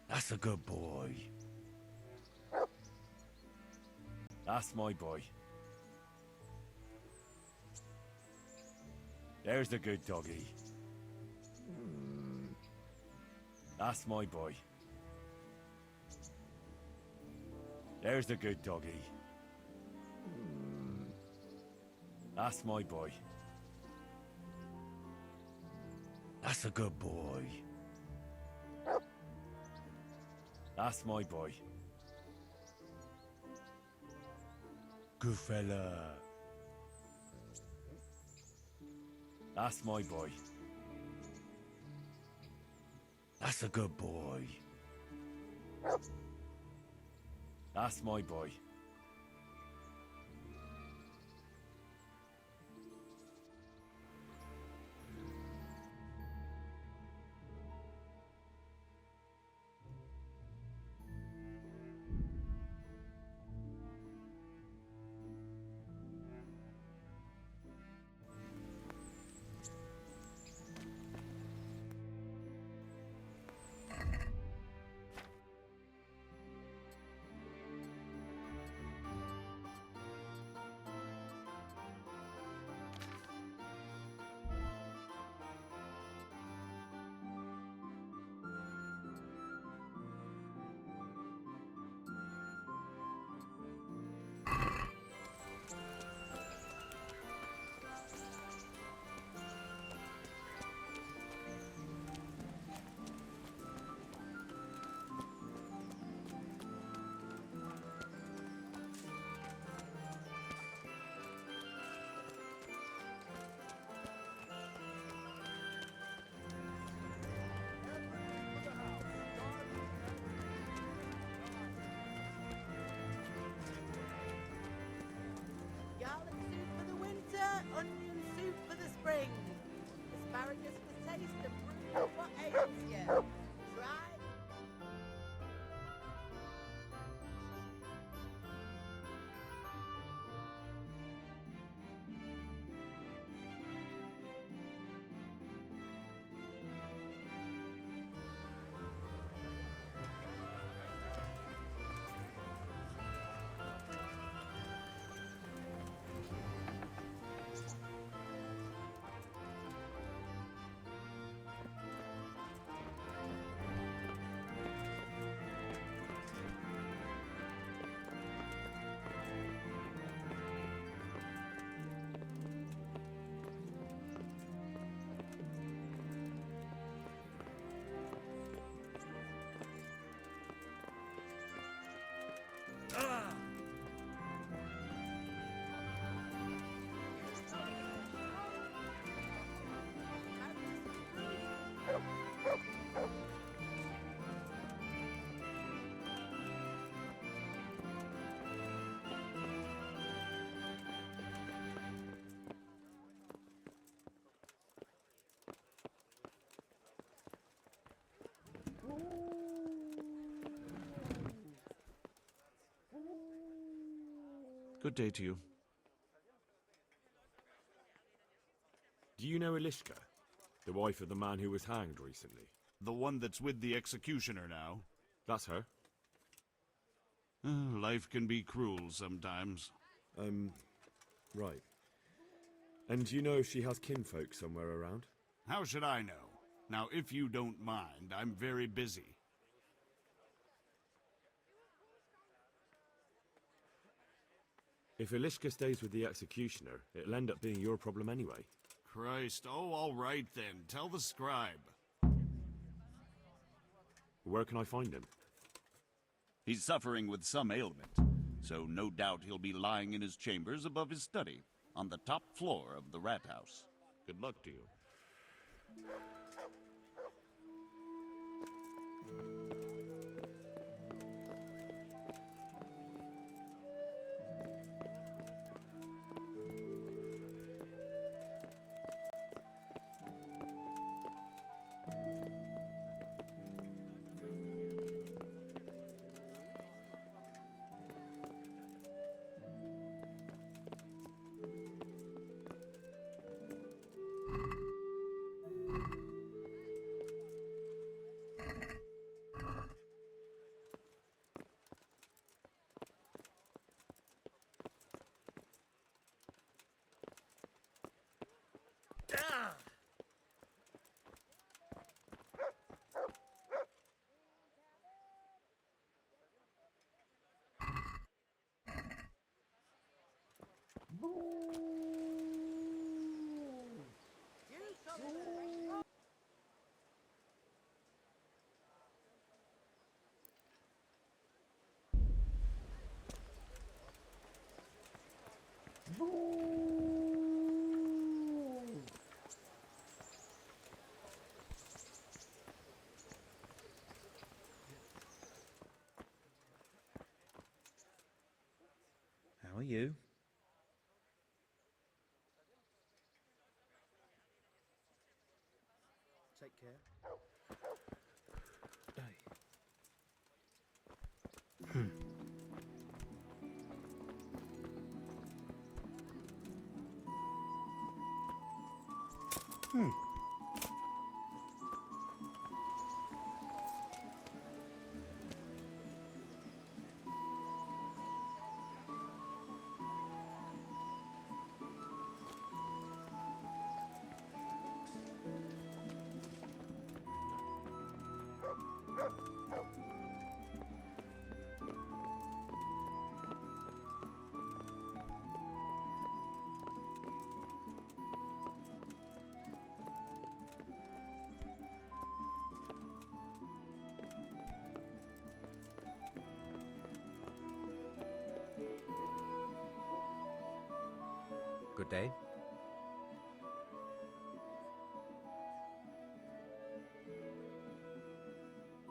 That's a good boy. That's my boy. There's the good doggy. That's my boy. There's the good doggy. That's my boy. That's a good boy. That's my boy. Good fella. That's my boy. That's a good boy. That's my boy. Garlic soup for the winter, onion soup for the spring. Asparagus for taste and brew what ails you. Try. Good day to you. Do you know Elishka? The wife of the man who was hanged recently? The one that's with the executioner now. That's her. Life can be cruel sometimes. Right. And do you know if she has kinfolk somewhere around? How should I know? Now, if you don't mind, I'm very busy. If Elishka stays with the executioner, it'll end up being your problem anyway. Christ, oh, all right then. Tell the scribe. Where can I find him? He's suffering with some ailment, so no doubt he'll be lying in his chambers above his study, on the top floor of the rat house. Good luck to you. How are you? Take care. Good day.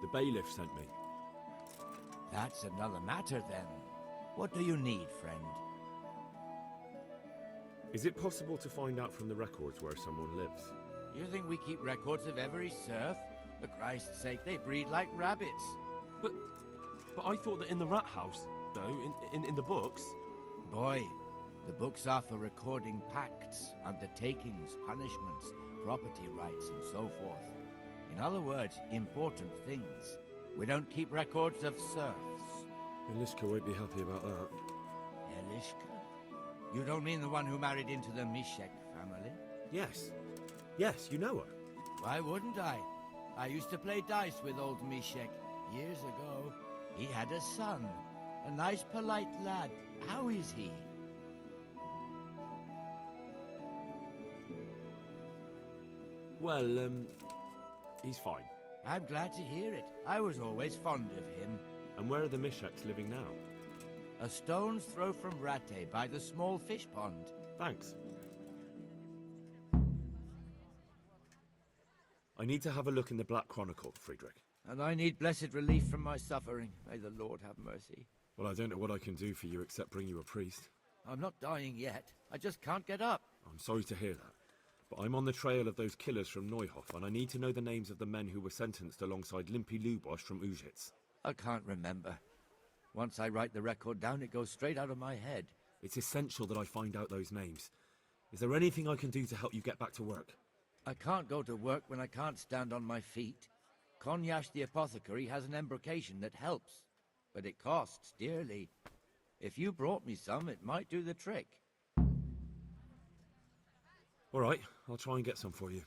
The bailiff sent me. That's another matter then. What do you need, friend? Is it possible to find out from the records where someone lives? You think we keep records of every serf? For Christ's sake, they breed like rabbits. But I thought that in the rat house, though, in the books... Boy, the books are for recording pacts, undertakings, punishments, property rights, and so forth. In other words, important things. We don't keep records of serfs. Elishka won't be happy about that. Elishka? You don't mean the one who married into the Mishek family? Yes. Yes, you know her. Why wouldn't I? I used to play dice with old Mishek years ago. He had a son. A nice, polite lad. How is he? Well, he's fine. I'm glad to hear it. I was always fond of him. And where are the Misheks living now? A stone's throw from Ratае by the small fish pond. Thanks. I need to have a look in the Black Chronicle, Friedrich. And I need blessed relief from my suffering. May the Lord have mercy. Well, I don't know what I can do for you except bring you a priest. I'm not dying yet. I just can't get up. I'm sorry to hear that. But I'm on the trail of those killers from Neuhof, and I need to know the names of the men who were sentenced alongside Limpy Lubosh from Uzhitz. I can't remember. Once I write the record down, it goes straight out of my head. It's essential that I find out those names. Is there anything I can do to help you get back to work? I can't go to work when I can't stand on my feet. Konyash the apothecary has an embrocation that helps, but it costs dearly. If you brought me some, it might do the trick. All right, I'll try and get some for you.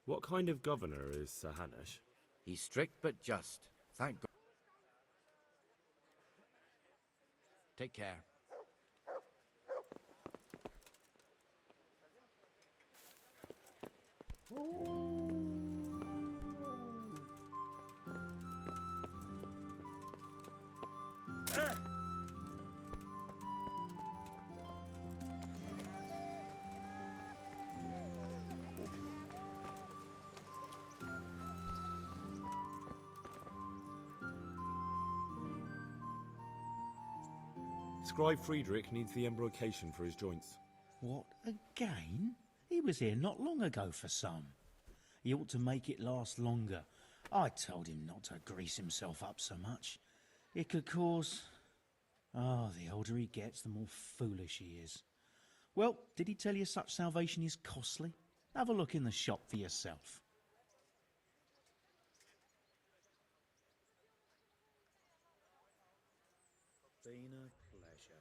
What kind of governor is Sahanesh? He's strict but just. Thank God. Take care. Scribe Friedrich needs the embrocation for his joints. What, again? He was here not long ago for some. He ought to make it last longer. I told him not to grease himself up so much. It could cause... Ah, the older he gets, the more foolish he is. Well, did he tell you such salvation is costly? Have a look in the shop for yourself. Been a pleasure.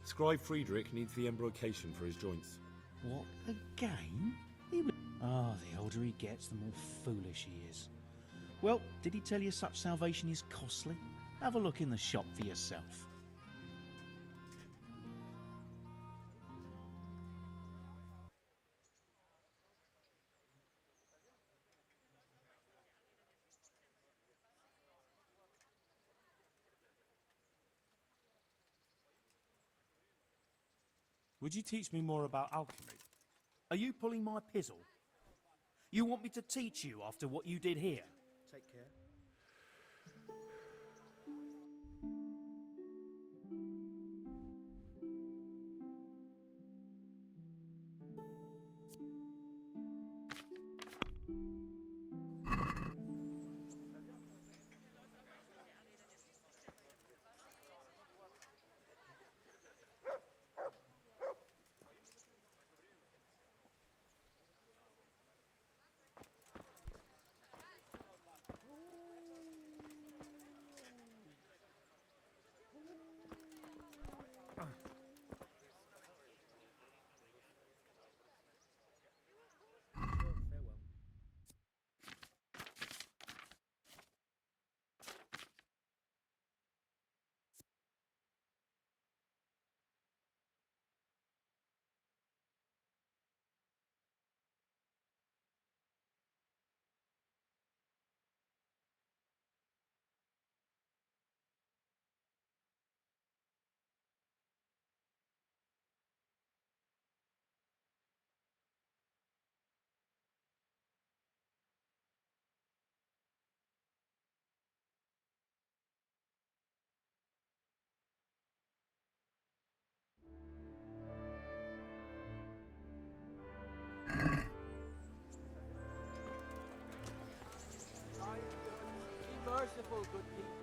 Scribe Friedrich needs the embrocation for his joints. What, again? The older he gets, the more foolish he is. Well, did he tell you such salvation is costly? Have a look in the shop for yourself. Would you teach me more about alchemy? Are you pulling my pizzle? You want me to teach you after what you did here? Take care. Farewell. Be merciful, good people.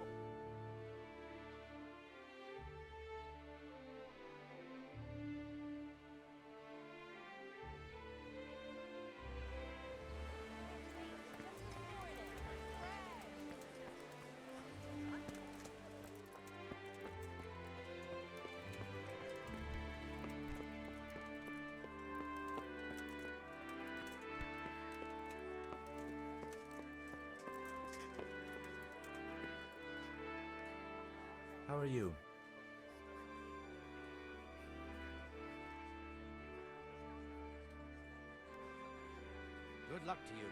How are you? Good luck to you.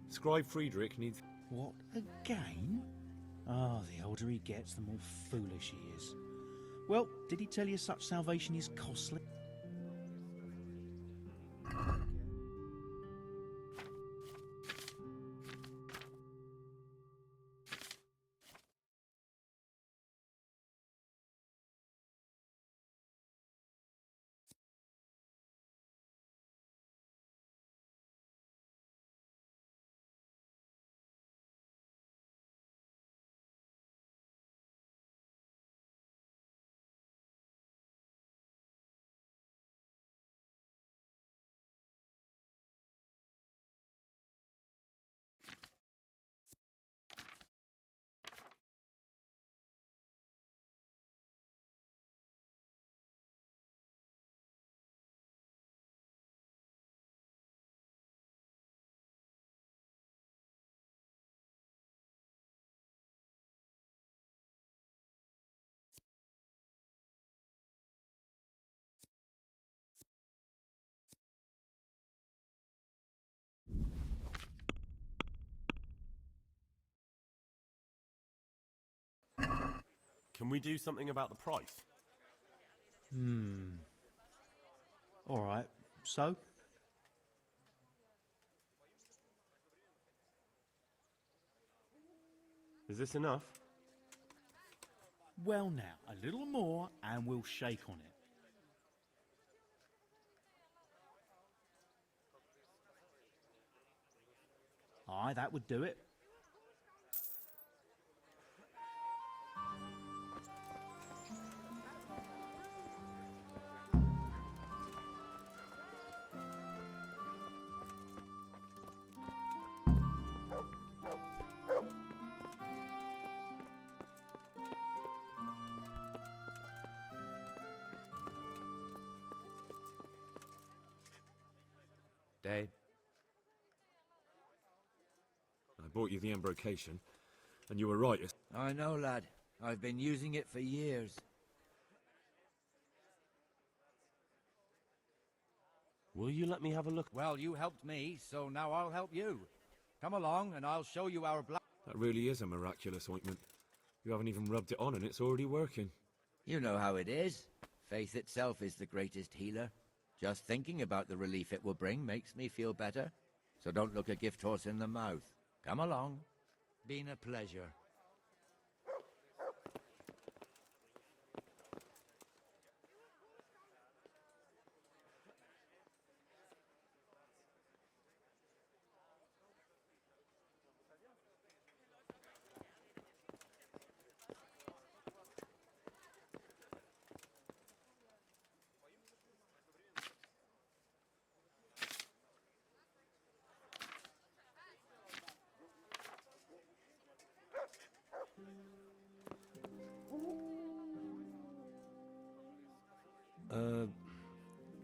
Scribe Friedrich needs... What, again? Ah, the older he gets, the more foolish he is. Well, did he tell you such salvation is costly? Can we do something about the price? All right, so? Is this enough? Well now, a little more and we'll shake on it. Aye, that would do it. Day. I bought you the embrocation, and you were right. I know, lad. I've been using it for years. Will you let me have a look? Well, you helped me, so now I'll help you. Come along, and I'll show you our black... That really is a miraculous ointment. You haven't even rubbed it on, and it's already working. You know how it is. Faith itself is the greatest healer. Just thinking about the relief it will bring makes me feel better. So don't look a gift horse in the mouth. Come along. Been a pleasure.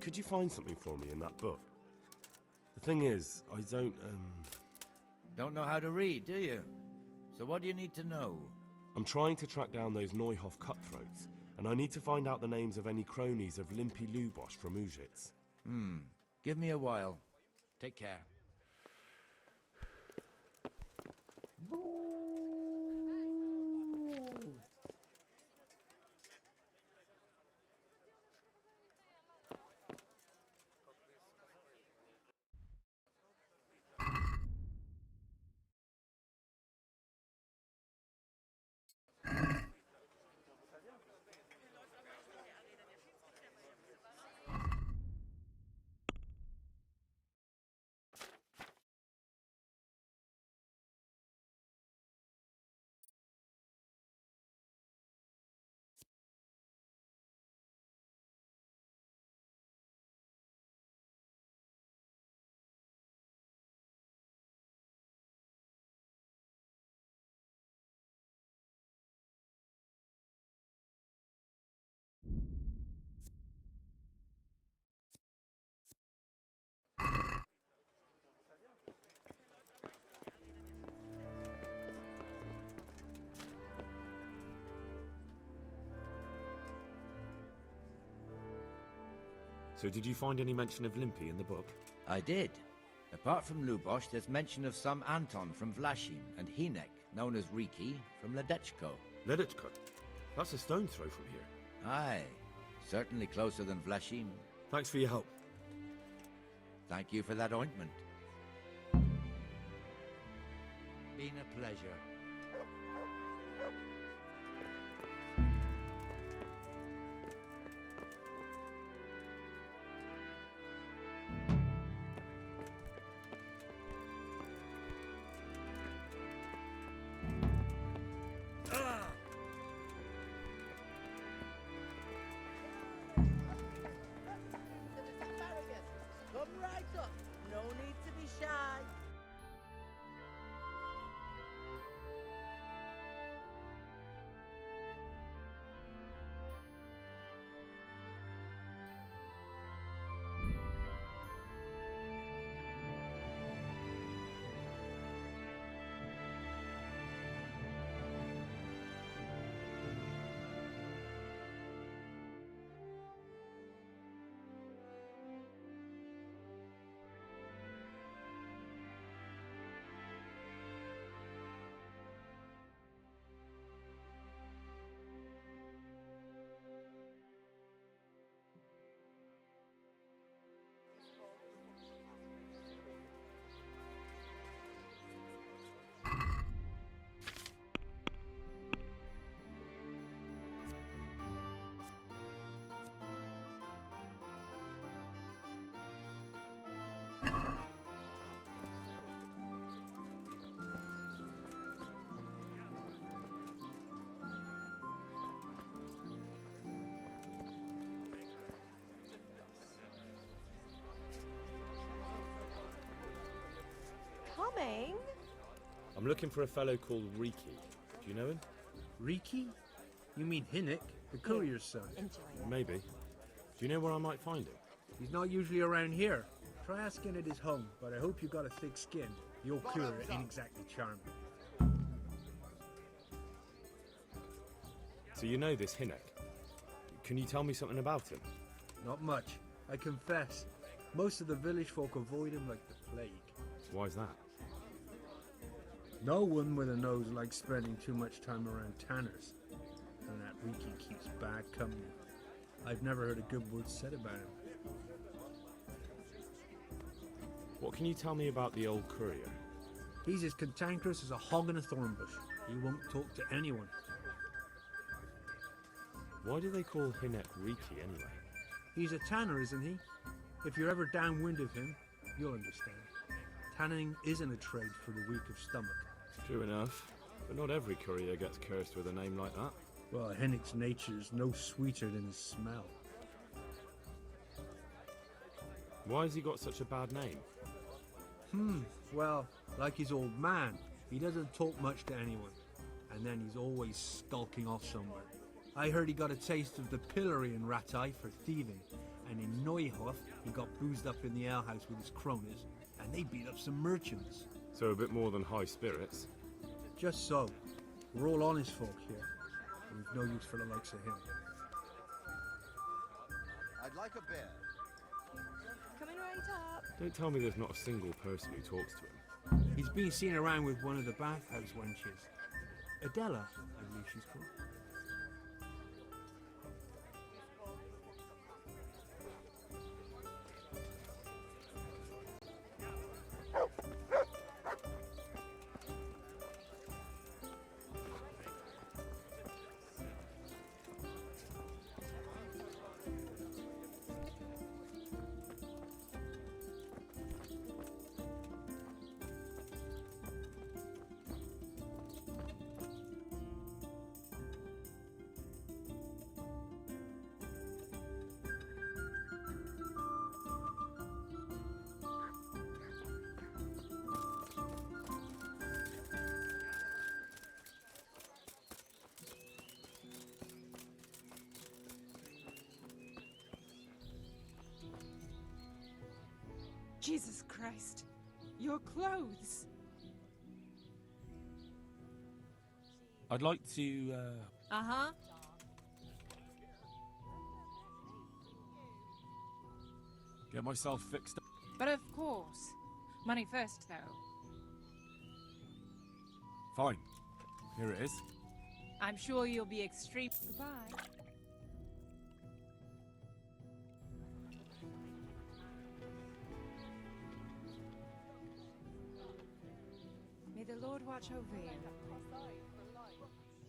Could you find something for me in that book? The thing is, I don't, Don't know how to read, do you? So what do you need to know? I'm trying to track down those Neuhoff cutthroats, and I need to find out the names of any cronies of Limpy Lubosh from Ujitz. Give me a while. Take care. So did you find any mention of Limpy in the book? I did. Apart from Lubosh, there's mention of some Anton from Vlashim and Hinek, known as Riki, from Ledechko. Ledechko? That's a stone's throw from here. Aye. Certainly closer than Vlashim. Thanks for your help. Thank you for that ointment. Been a pleasure. Come right up. No need to be shy. Coming? I'm looking for a fellow called Riki. Do you know him? Riki? You mean Hinek, the courier's son? Enjoy it. Maybe. Do you know where I might find him? He's not usually around here. Try asking at his home, but I hope you got a thick skin. Your courier ain't exactly charming. So you know this Hinek. Can you tell me something about him? Not much, I confess. Most of the village folk avoid him like the plague. Why's that? No one with a nose likes spending too much time around tanners. And that Riki keeps bad company. I've never heard a good word said about him. What can you tell me about the old courier? He's as cantankerous as a hog in a thorn bush. He won't talk to anyone. Why do they call Hinek Riki anyway? He's a tanner, isn't he? If you're ever downwind of him, you'll understand. Tanning isn't a trade for the weak of stomach. True enough, but not every courier gets cursed with a name like that. Well, Hennick's nature's no sweeter than his smell. Why has he got such a bad name? Well, like his old man, he doesn't talk much to anyone. And then he's always skulking off somewhere. I heard he got a taste of the pillory in Ratае for thieving, and in Neuhof he got boozed up in the alehouse with his cronies, and they beat up some merchants. So a bit more than high spirits. Just so. We're all honest folk here, and we've no use for the likes of him. I'd like a bear. Coming right up. Don't tell me there's not a single person who talks to him. He's been seen around with one of the bathhouse wenches. Adela, I believe she's called. Jesus Christ, your clothes. I'd like to, Uh-huh. get myself fixed up. But of course. Money first, though. Fine. Here it is. I'm sure you'll be extreme. Goodbye. May the Lord watch over you. Good luck, then.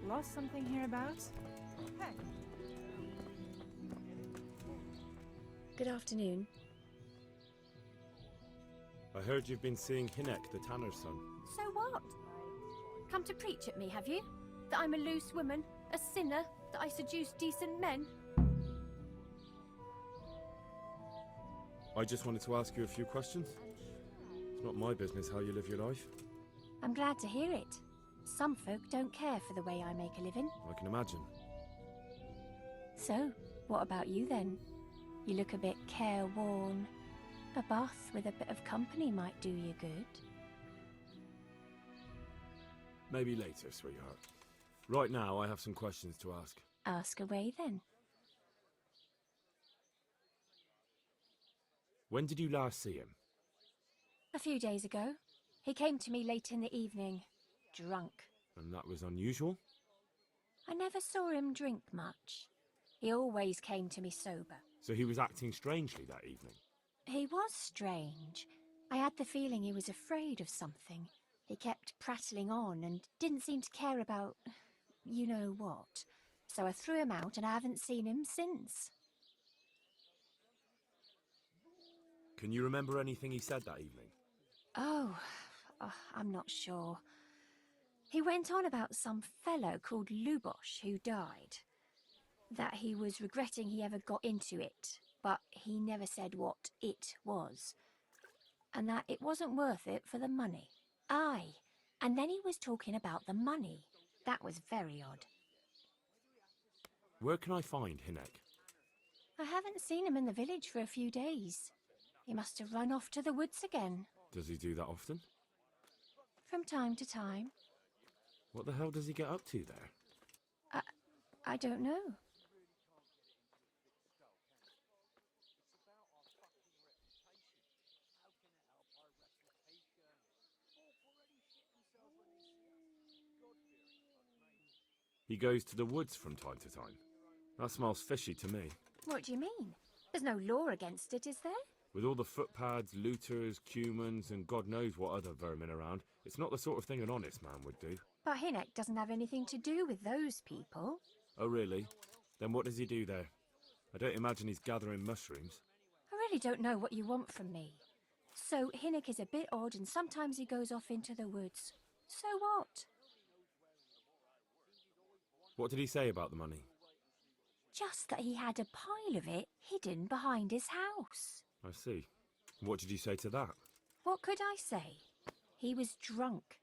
Lost something hereabouts? Hey. Good afternoon. I heard you've been seeing Hinek, the tanner's son. So what? Come to preach at me, have you? That I'm a loose woman, a sinner, that I seduce decent men? I just wanted to ask you a few questions. It's not my business how you live your life. I'm glad to hear it. Some folk don't care for the way I make a living. I can imagine. So, what about you then? You look a bit careworn. A bath with a bit of company might do you good. Maybe later, sweetheart. Right now, I have some questions to ask. Ask away then. When did you last see him? A few days ago. He came to me late in the evening, drunk. And that was unusual? I never saw him drink much. He always came to me sober. So he was acting strangely that evening? He was strange. I had the feeling he was afraid of something. He kept prattling on and didn't seem to care about you know what. So I threw him out and I haven't seen him since. Can you remember anything he said that evening? Oh, I'm not sure. He went on about some fellow called Lubosh who died. That he was regretting he ever got into it, but he never said what it was. And that it wasn't worth it for the money. Aye, and then he was talking about the money. That was very odd. Where can I find Hinek? I haven't seen him in the village for a few days. He must have run off to the woods again. Does he do that often? From time to time. What the hell does he get up to there? I don't know. He goes to the woods from time to time. That smells fishy to me. What do you mean? There's no law against it, is there? With all the footpads, looters, cumans, and God knows what other vermin around, it's not the sort of thing an honest man would do. But Hinnock doesn't have anything to do with those people. Oh, really? Then what does he do there? I don't imagine he's gathering mushrooms. I really don't know what you want from me. So Hinnock is a bit odd and sometimes he goes off into the woods. So what? What did he say about the money? Just that he had a pile of it hidden behind his house. I see. What did you say to that? What could I say? He was drunk.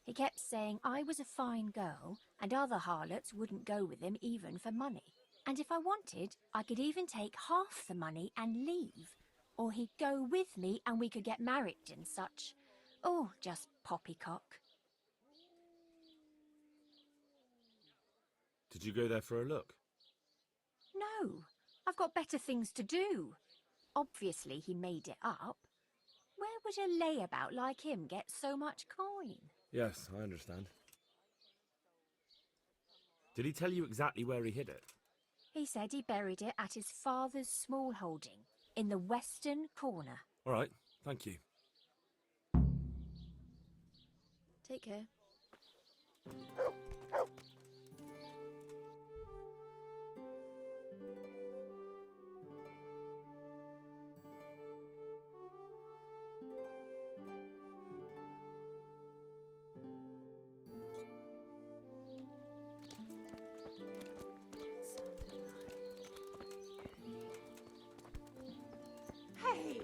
He kept saying I was a fine girl and other harlots wouldn't go with him even for money. And if I wanted, I could even take half the money and leave. Or he'd go with me and we could get married and such. Oh, just poppycock. Did you go there for a look? No, I've got better things to do. Obviously he made it up. Where would a layabout like him get so much coin? Yes, I understand. Did he tell you exactly where he hid it? He said he buried it at his father's small holding, in the western corner. All right, thank you. Take care. Hey!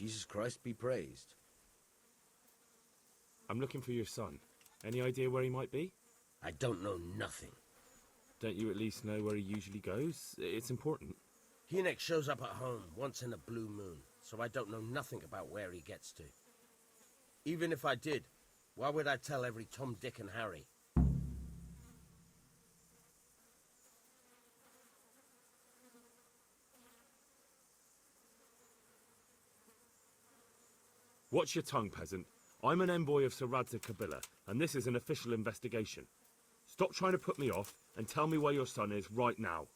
Jesus Christ be praised. I'm looking for your son. Any idea where he might be? I don't know nothing. Don't you at least know where he usually goes? It's important. Hynek shows up at home once in a blue moon, so I don't know nothing about where he gets to. Even if I did, why would I tell every Tom, Dick and Harry? Watch your tongue, peasant. I'm an envoy of Sir Radzig Kobyla, and this is an official investigation. Stop trying to put me off, and tell me where your son is right now.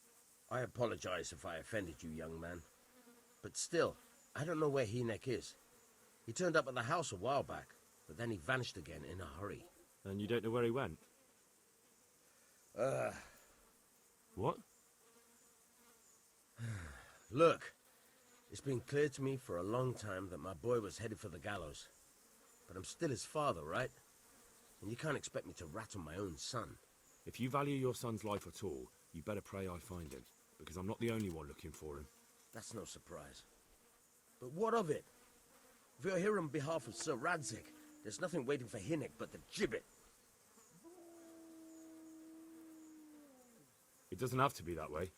I apologize if I offended you, young man. But still, I don't know where Hynek is. He turned up at the house a while back, but then he vanished again in a hurry. And you don't know where he went? What? Look, it's been clear to me for a long time that my boy was headed for the gallows. But I'm still his father, right? And you can't expect me to rat on my own son. If you value your son's life at all, you better pray I find him, because I'm not the only one looking for him. That's no surprise. But what of it? If you're here on behalf of Sir Radzig, there's nothing waiting for Hynek but the gibbet. It doesn't have to be that way.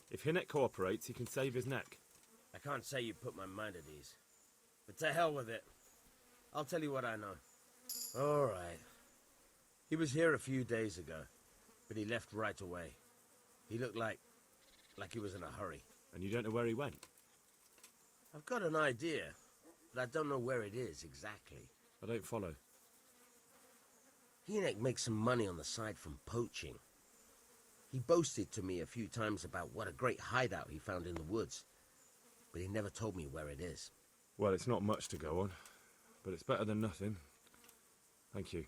If Hynek cooperates, he can save his neck. I can't say you put my mind at ease. But to hell with it. I'll tell you what I know. All right. He was here a few days ago, but he left right away. He looked like he was in a hurry. And you don't know where he went? I've got an idea, but I don't know where it is exactly. I don't follow. Hynek makes some money on the side from poaching. He boasted to me a few times about what a great hideout he found in the woods, but he never told me where it is. Well, it's not much to go on, but it's better than nothing. Thank you.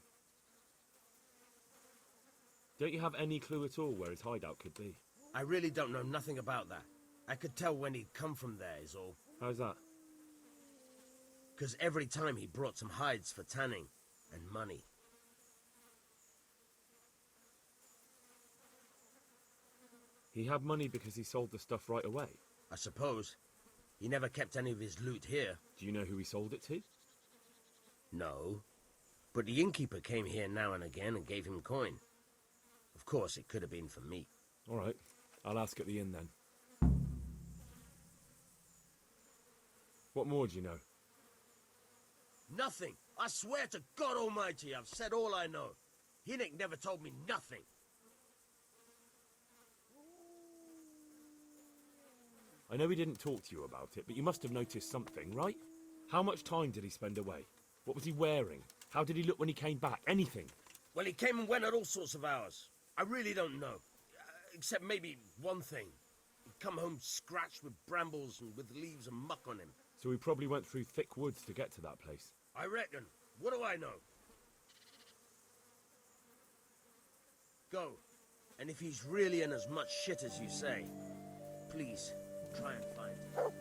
Don't you have any clue at all where his hideout could be? I really don't know nothing about that. I could tell when he'd come from there is all. How's that? Because every time he brought some hides for tanning and money. He had money because he sold the stuff right away? I suppose. He never kept any of his loot here. Do you know who he sold it to? No. But the innkeeper came here now and again and gave him coin. Of course, it could have been for me. All right. I'll ask at the inn then. What more do you know? Nothing. I swear to God Almighty, I've said all I know. Hynek never told me nothing. I know he didn't talk to you about it, but you must have noticed something, right? How much time did he spend away? What was he wearing? How did he look when he came back? Anything? Well, he came and went at all sorts of hours. I really don't know. Except maybe one thing. He'd come home scratched with brambles and with leaves and muck on him. So he probably went through thick woods to get to that place. I reckon. What do I know? Go. And if he's really in as much shit as you say, please, try and find him.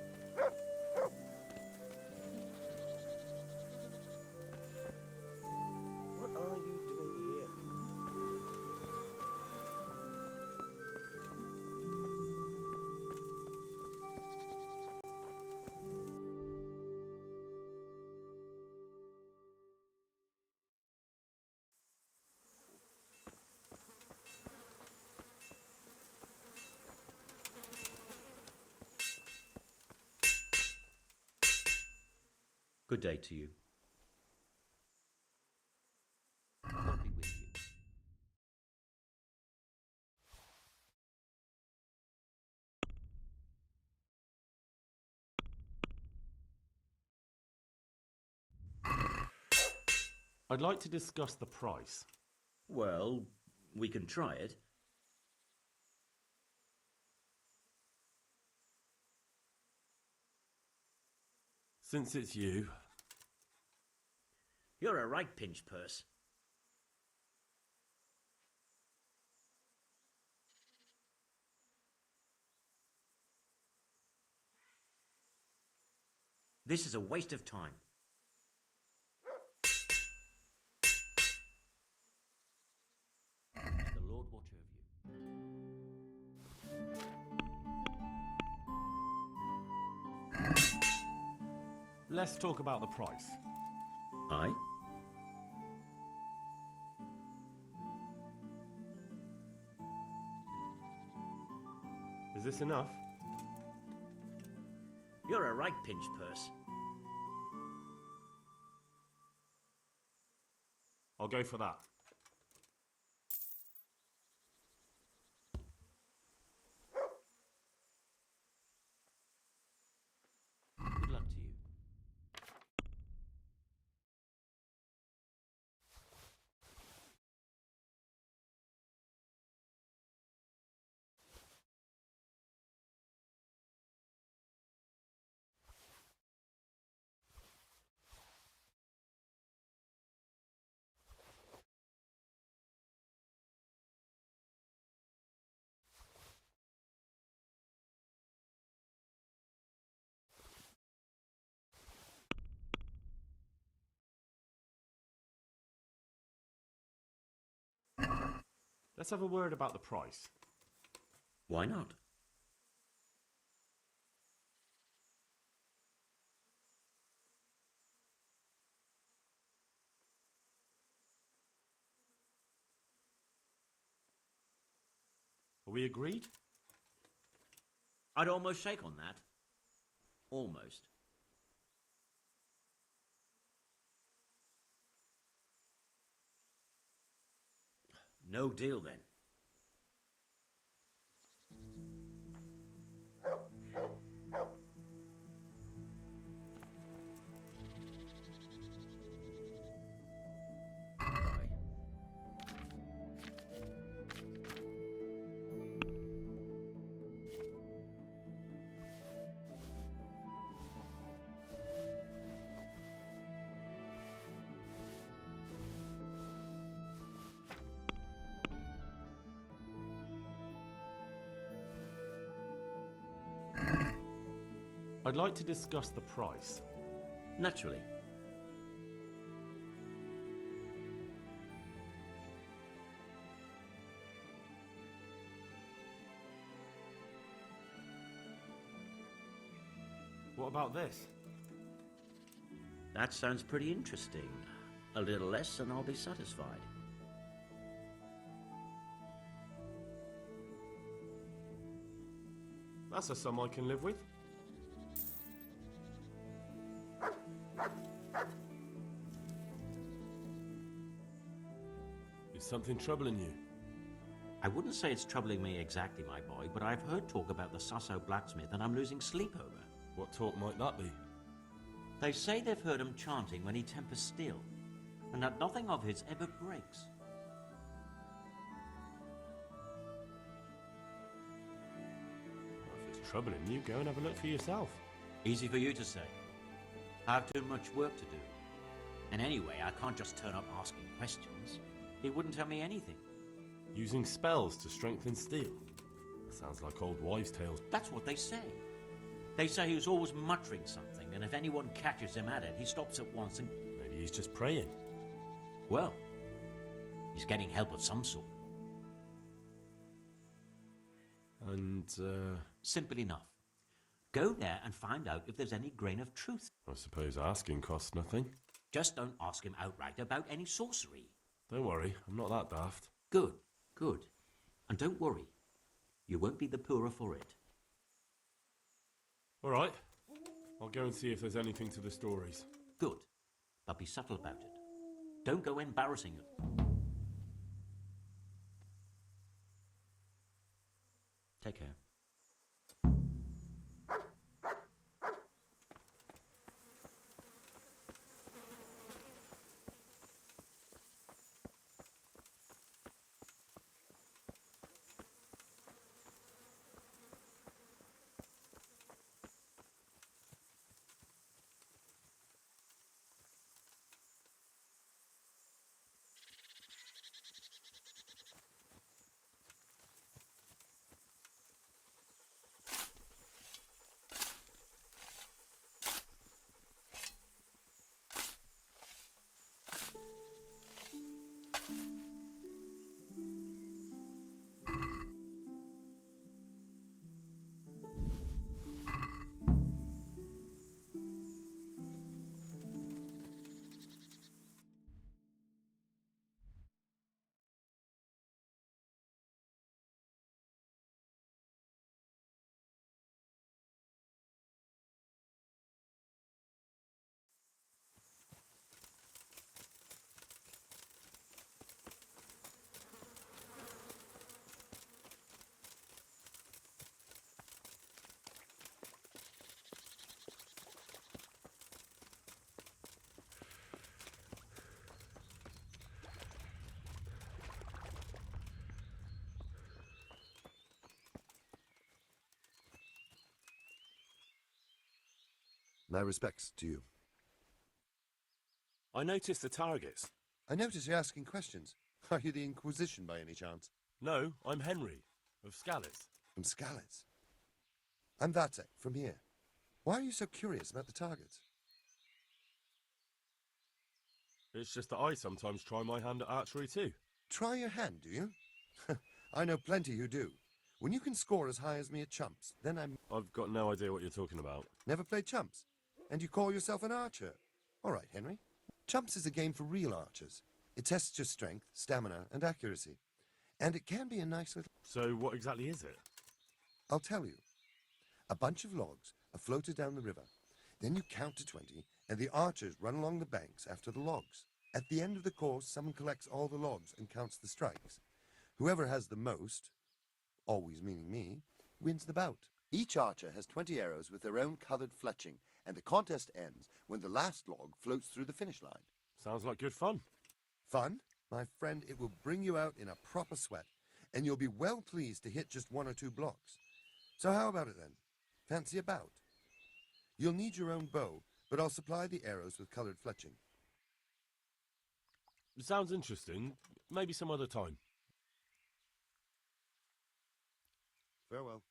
What are you doing here? Good day to you. God be with you. I'd like to discuss the price. Well, we can try it. Since it's you. You're a right pinch purse. This is a waste of time. May the Lord watch over you. Let's talk about the price. Aye? Is this enough? You're a right pinch purse. I'll go for that. Good luck to you. Let's have a word about the price. Why not? Are we agreed? I'd almost shake on that. Almost. No deal then. I'd like to discuss the price. Naturally. What about this? That sounds pretty interesting. A little less and I'll be satisfied. That's a sum I can live with. Is something troubling you? I wouldn't say it's troubling me exactly, my boy, but I've heard talk about the Sasso blacksmith and I'm losing sleep over. What talk might that be? They say they've heard him chanting when he tempers steel, and that nothing of his ever breaks. Well, if it's troubling you, go and have a look for yourself. Easy for you to say. I have too much work to do. And anyway, I can't just turn up asking questions. He wouldn't tell me anything. Using spells to strengthen steel? That sounds like old wives' tales. That's what they say. They say he was always muttering something, and if anyone catches him at it, he stops at once and... Maybe he's just praying. Well, he's getting help of some sort. And, Simple enough. Go there and find out if there's any grain of truth. I suppose asking costs nothing. Just don't ask him outright about any sorcery. Don't worry, I'm not that daft. Good, good. And don't worry. You won't be the poorer for it. All right. I'll go and see if there's anything to the stories. Good. But be subtle about it. Don't go embarrassing them. Take care. My respects to you. I noticed the targets. I notice you're asking questions. Are you the Inquisition by any chance? No, I'm Henry, of Scalitz. From Scalitz? I'm Ratае, from here. Why are you so curious about the targets? It's just that I sometimes try my hand at archery too. Try your hand, do you? I know plenty who do. When you can score as high as me at chumps, then I've got no idea what you're talking about. Never played chumps? And you call yourself an archer? All right, Henry. Chumps is a game for real archers. It tests your strength, stamina, and accuracy. And it can be a nice little... So what exactly is it? I'll tell you. A bunch of logs are floated down the river. Then you count to 20, and the archers run along the banks after the logs. At the end of the course, someone collects all the logs and counts the strikes. Whoever has the most, always meaning me, wins the bout. Each archer has 20 arrows with their own coloured fletching, and the contest ends when the last log floats through the finish line. Sounds like good fun. Fun? My friend, it will bring you out in a proper sweat, and you'll be well pleased to hit just 1 or 2 blocks. So how about it then? Fancy a bout? You'll need your own bow, but I'll supply the arrows with coloured fletching. Sounds interesting. Maybe some other time. Farewell.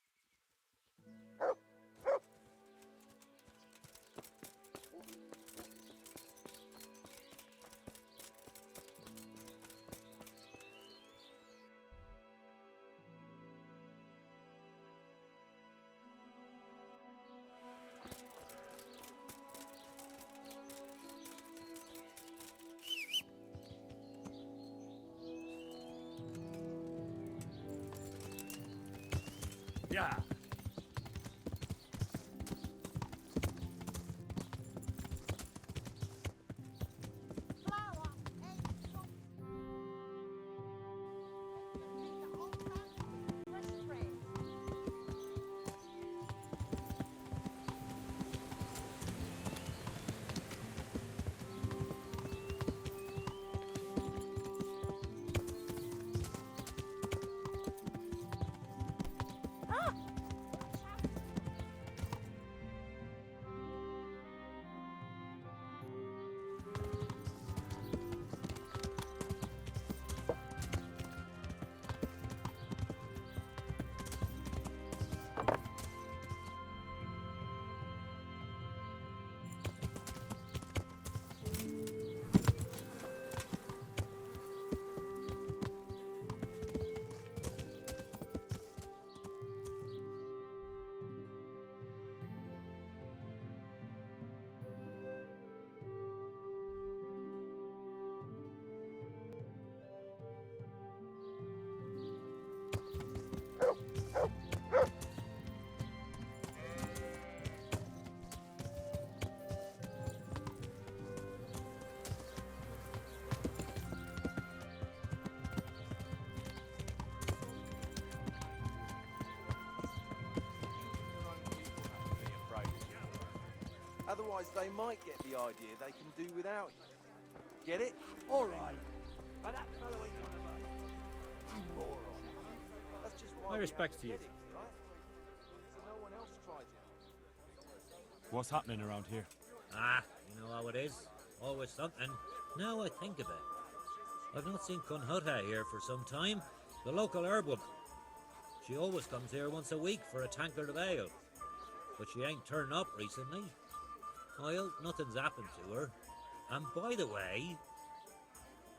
Yeah. Otherwise, they might get the idea they can do without you. Get it? All right. But that fellow ain't gonna make moron. That's just why My respects to you. It, right? So no one else tries it. What's happening around here? Ah, you know how it is. Always something. Now I think of it. I've not seen Ratае here for some time. The local herb woman. She always comes here once a week for a tankard of ale. But she ain't turned up recently. I hope nothing's happened to her. And by the way,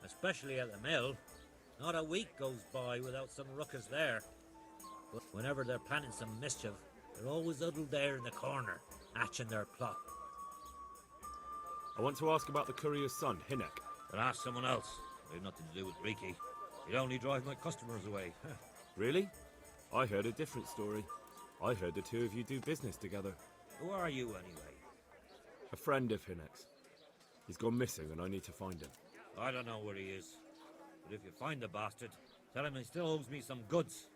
especially at the mill, not a week goes by without some ruckus there. But whenever they're planning some mischief, they're always huddled there in the corner, hatching their plot. I want to ask about the courier's son, Hinek. But ask someone else. They've nothing to do with Riki. He'd only drive my customers away. Really? I heard a different story. I heard the two of you do business together. Who are you, anyway? A friend of Hinek's. He's gone missing and I need to find him. I don't know where he is. But if you find the bastard, tell him he still owes me some goods.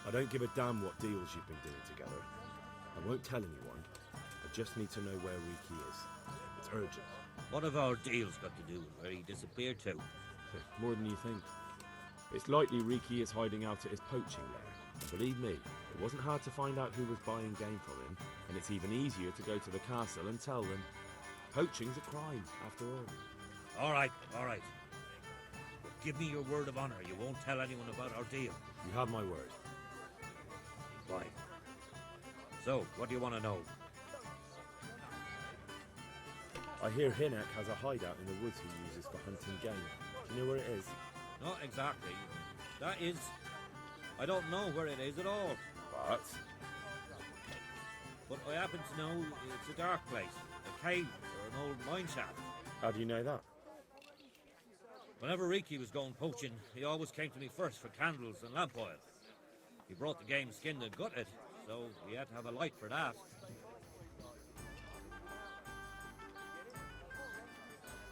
I don't give a damn what deals you've been doing together. I won't tell anyone. I just need to know where Riki is. It's urgent. What have our deals got to do with where he disappeared to? More than you think. It's likely Riki is hiding out at his poaching lair. And believe me, it wasn't hard to find out who was buying game from him, and it's even easier to go to the castle and tell them. Poaching's a crime, after all. All right, all right. But give me your word of honor you won't tell anyone about our deal. You have my word. Right. So, what do you want to know? I hear Hinek has a hideout in the woods he uses for hunting game. Do you know where it is? Not exactly. That is... I don't know where it is at all. But? But I happen to know it's a dark place. A cave or an old mine shaft. How do you know that? Whenever Riki was going poaching, he always came to me first for candles and lamp oil. He brought the game skinned and gutted, so we had to have a light for that.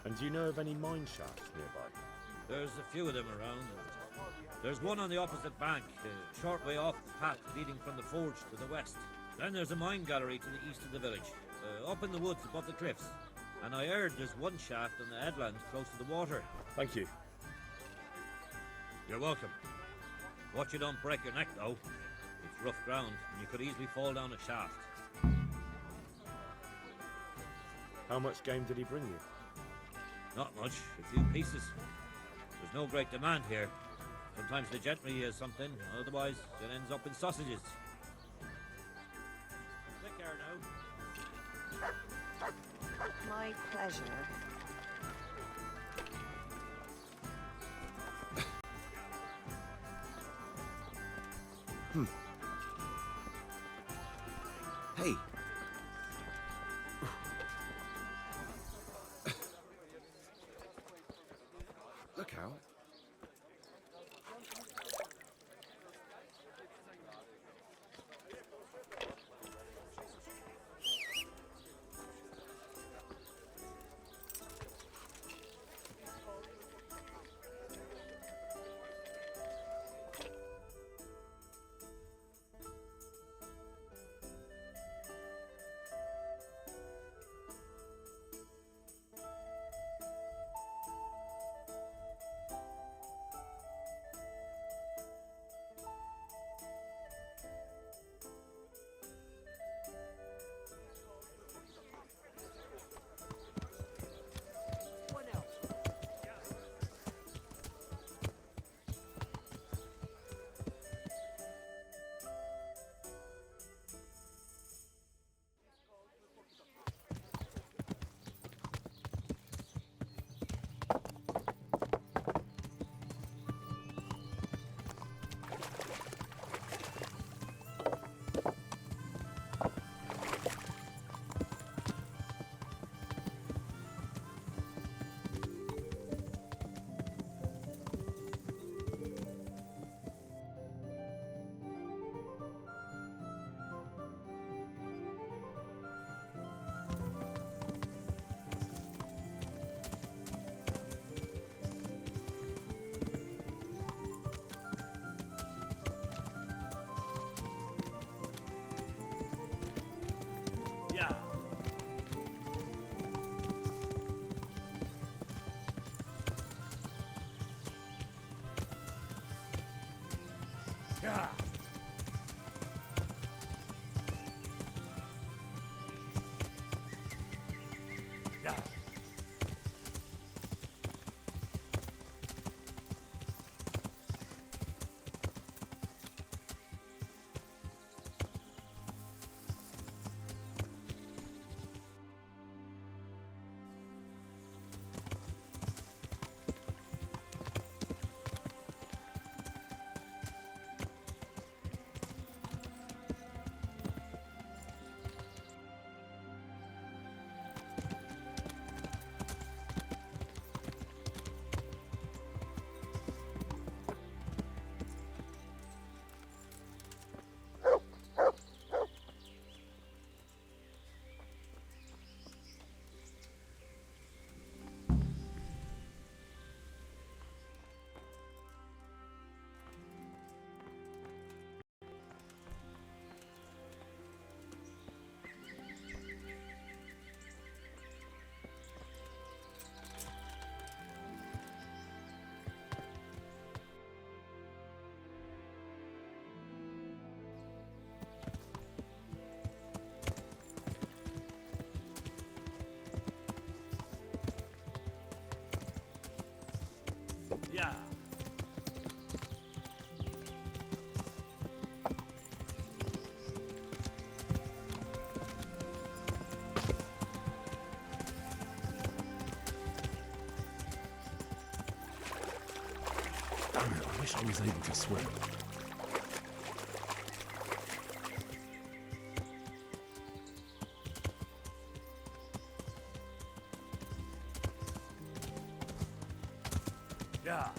And do you know of any mine shafts nearby? There's a few of them around. There's one on the opposite bank, a short way off the path leading from the forge to the west. Then there's a mine gallery to the east of the village, up in the woods above the cliffs. And I heard there's one shaft on the headland close to the water. Thank you. You're welcome. Watch you don't break your neck, though. It's rough ground, and you could easily fall down a shaft. How much game did he bring you? Not much, a few pieces. There's no great demand here. Sometimes the gentry has something, otherwise it ends up in sausages. Take care now. My pleasure. Hey. Look out. I wish I was able to swim. Yeah.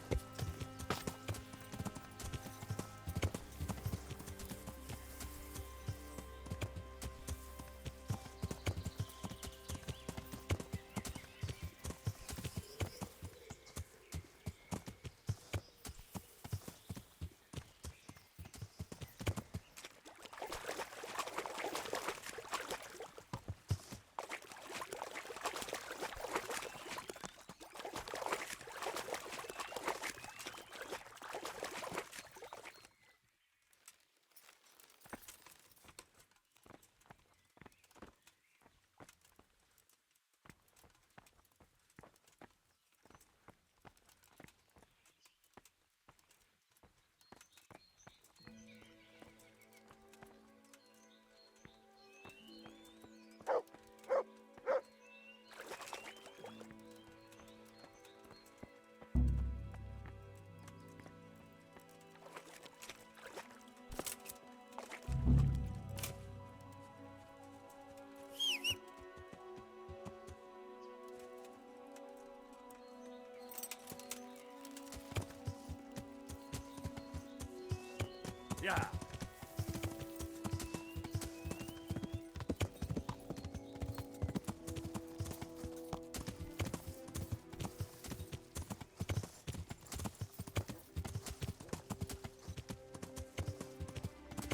Yeah.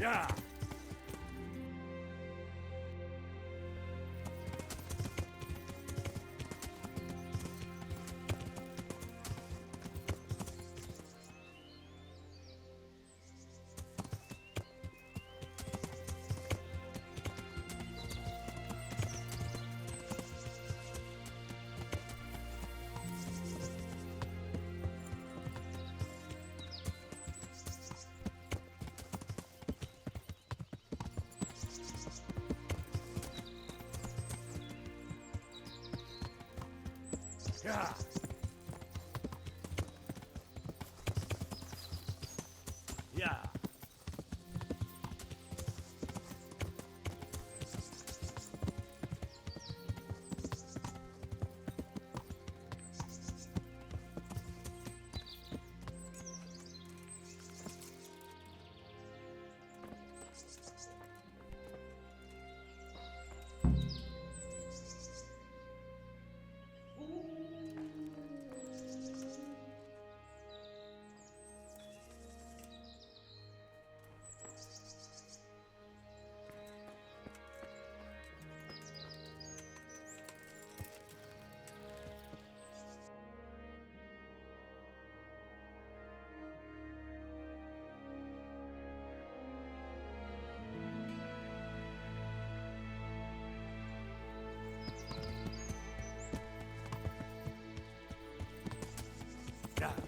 Yeah. Yeah. Yeah.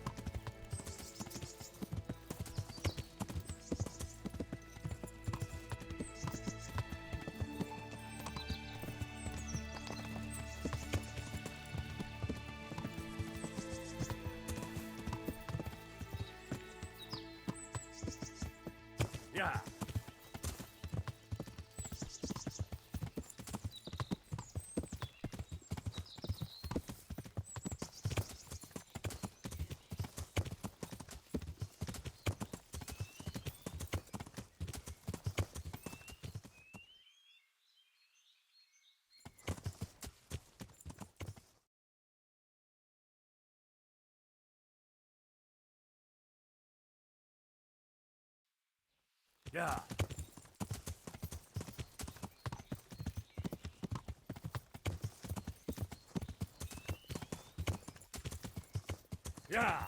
Yeah. Yeah. Yeah.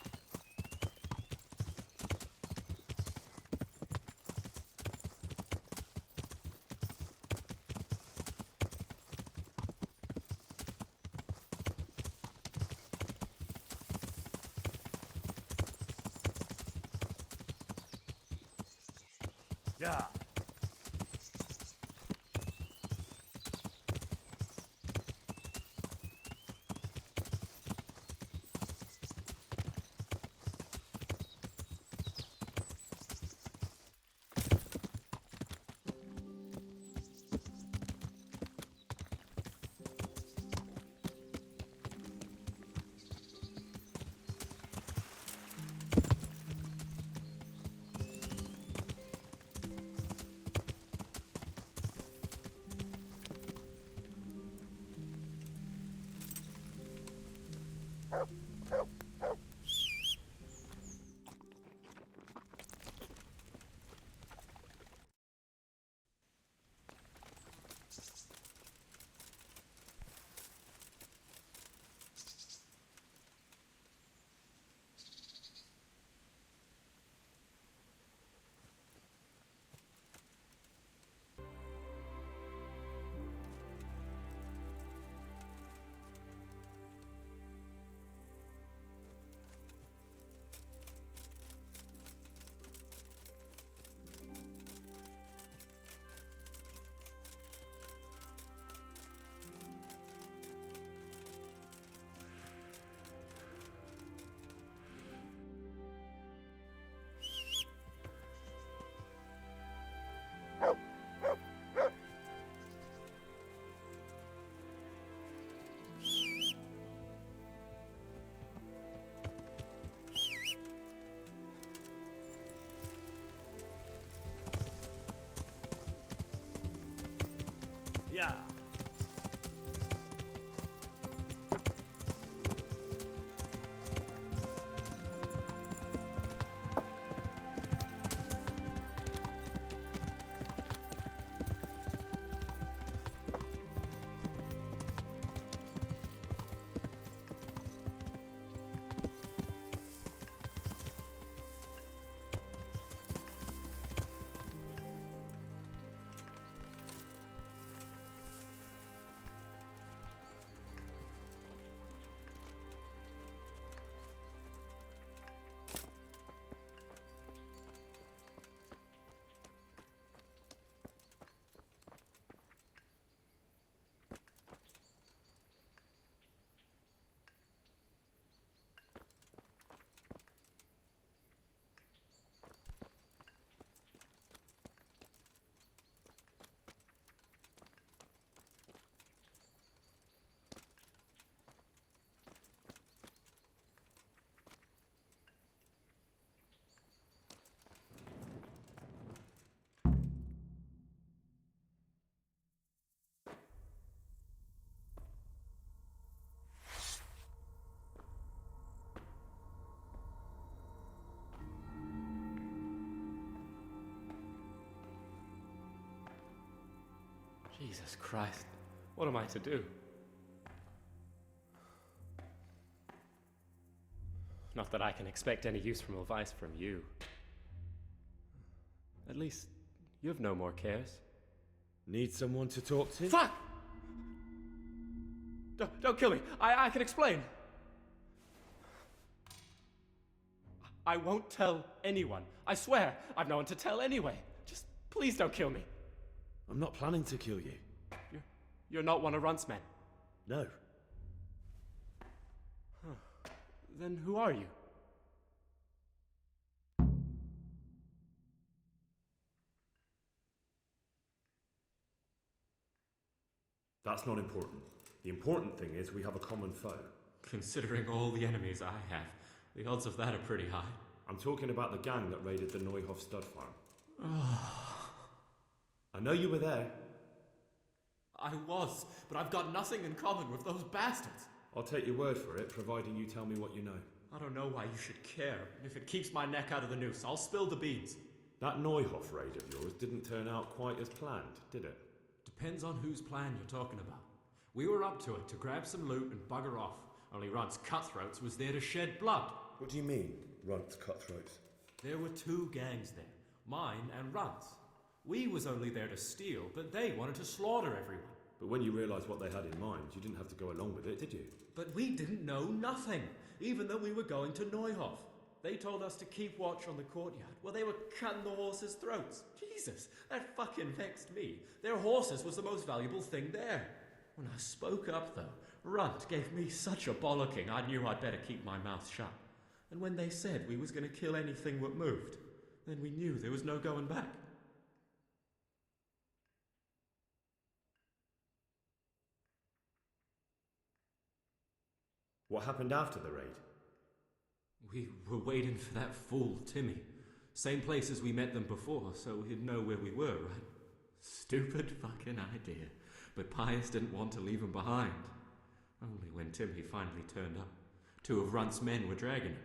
Yeah. Jesus Christ. What am I to do? Not that I can expect any useful advice from you. At least, you have no more cares. Need someone to talk to? Fuck! Don't kill me. I can explain. I won't tell anyone. I swear, I've no one to tell anyway. Just please don't kill me. I'm not planning to kill you. You're not one of Runt's men? No. Huh. Then who are you? That's not important. The important thing is we have a common foe. Considering all the enemies I have, the odds of that are pretty high. I'm talking about the gang that raided the Neuhof stud farm. I know you were there. I was, but I've got nothing in common with those bastards. I'll take your word for it, providing you tell me what you know. I don't know why you should care. If it keeps my neck out of the noose, I'll spill the beans. That Neuhof raid of yours didn't turn out quite as planned, did it? Depends on whose plan you're talking about. We were up to it to grab some loot and bugger off. Only Runt's cutthroats was there to shed blood. What do you mean, Runt's cutthroats? There were two gangs there, mine and Runt's. We was only there to steal, but they wanted to slaughter everyone. But when you realised what they had in mind, you didn't have to go along with it, did you? But we didn't know nothing, even though we were going to Neuhof. They told us to keep watch on the courtyard while they were cutting the horses' throats. Jesus, that fucking vexed me. Their horses was the most valuable thing there. When I spoke up, though, Runt gave me such a bollocking I knew I'd better keep my mouth shut. And when they said we was going to kill anything that moved, then we knew there was no going back. What happened after the raid? We were waiting for that fool, Timmy. Same place as we met them before, so he'd know where we were, right? Stupid fucking idea. But Pius didn't want to leave him behind. Only when Timmy finally turned up, two of Runt's men were dragging him.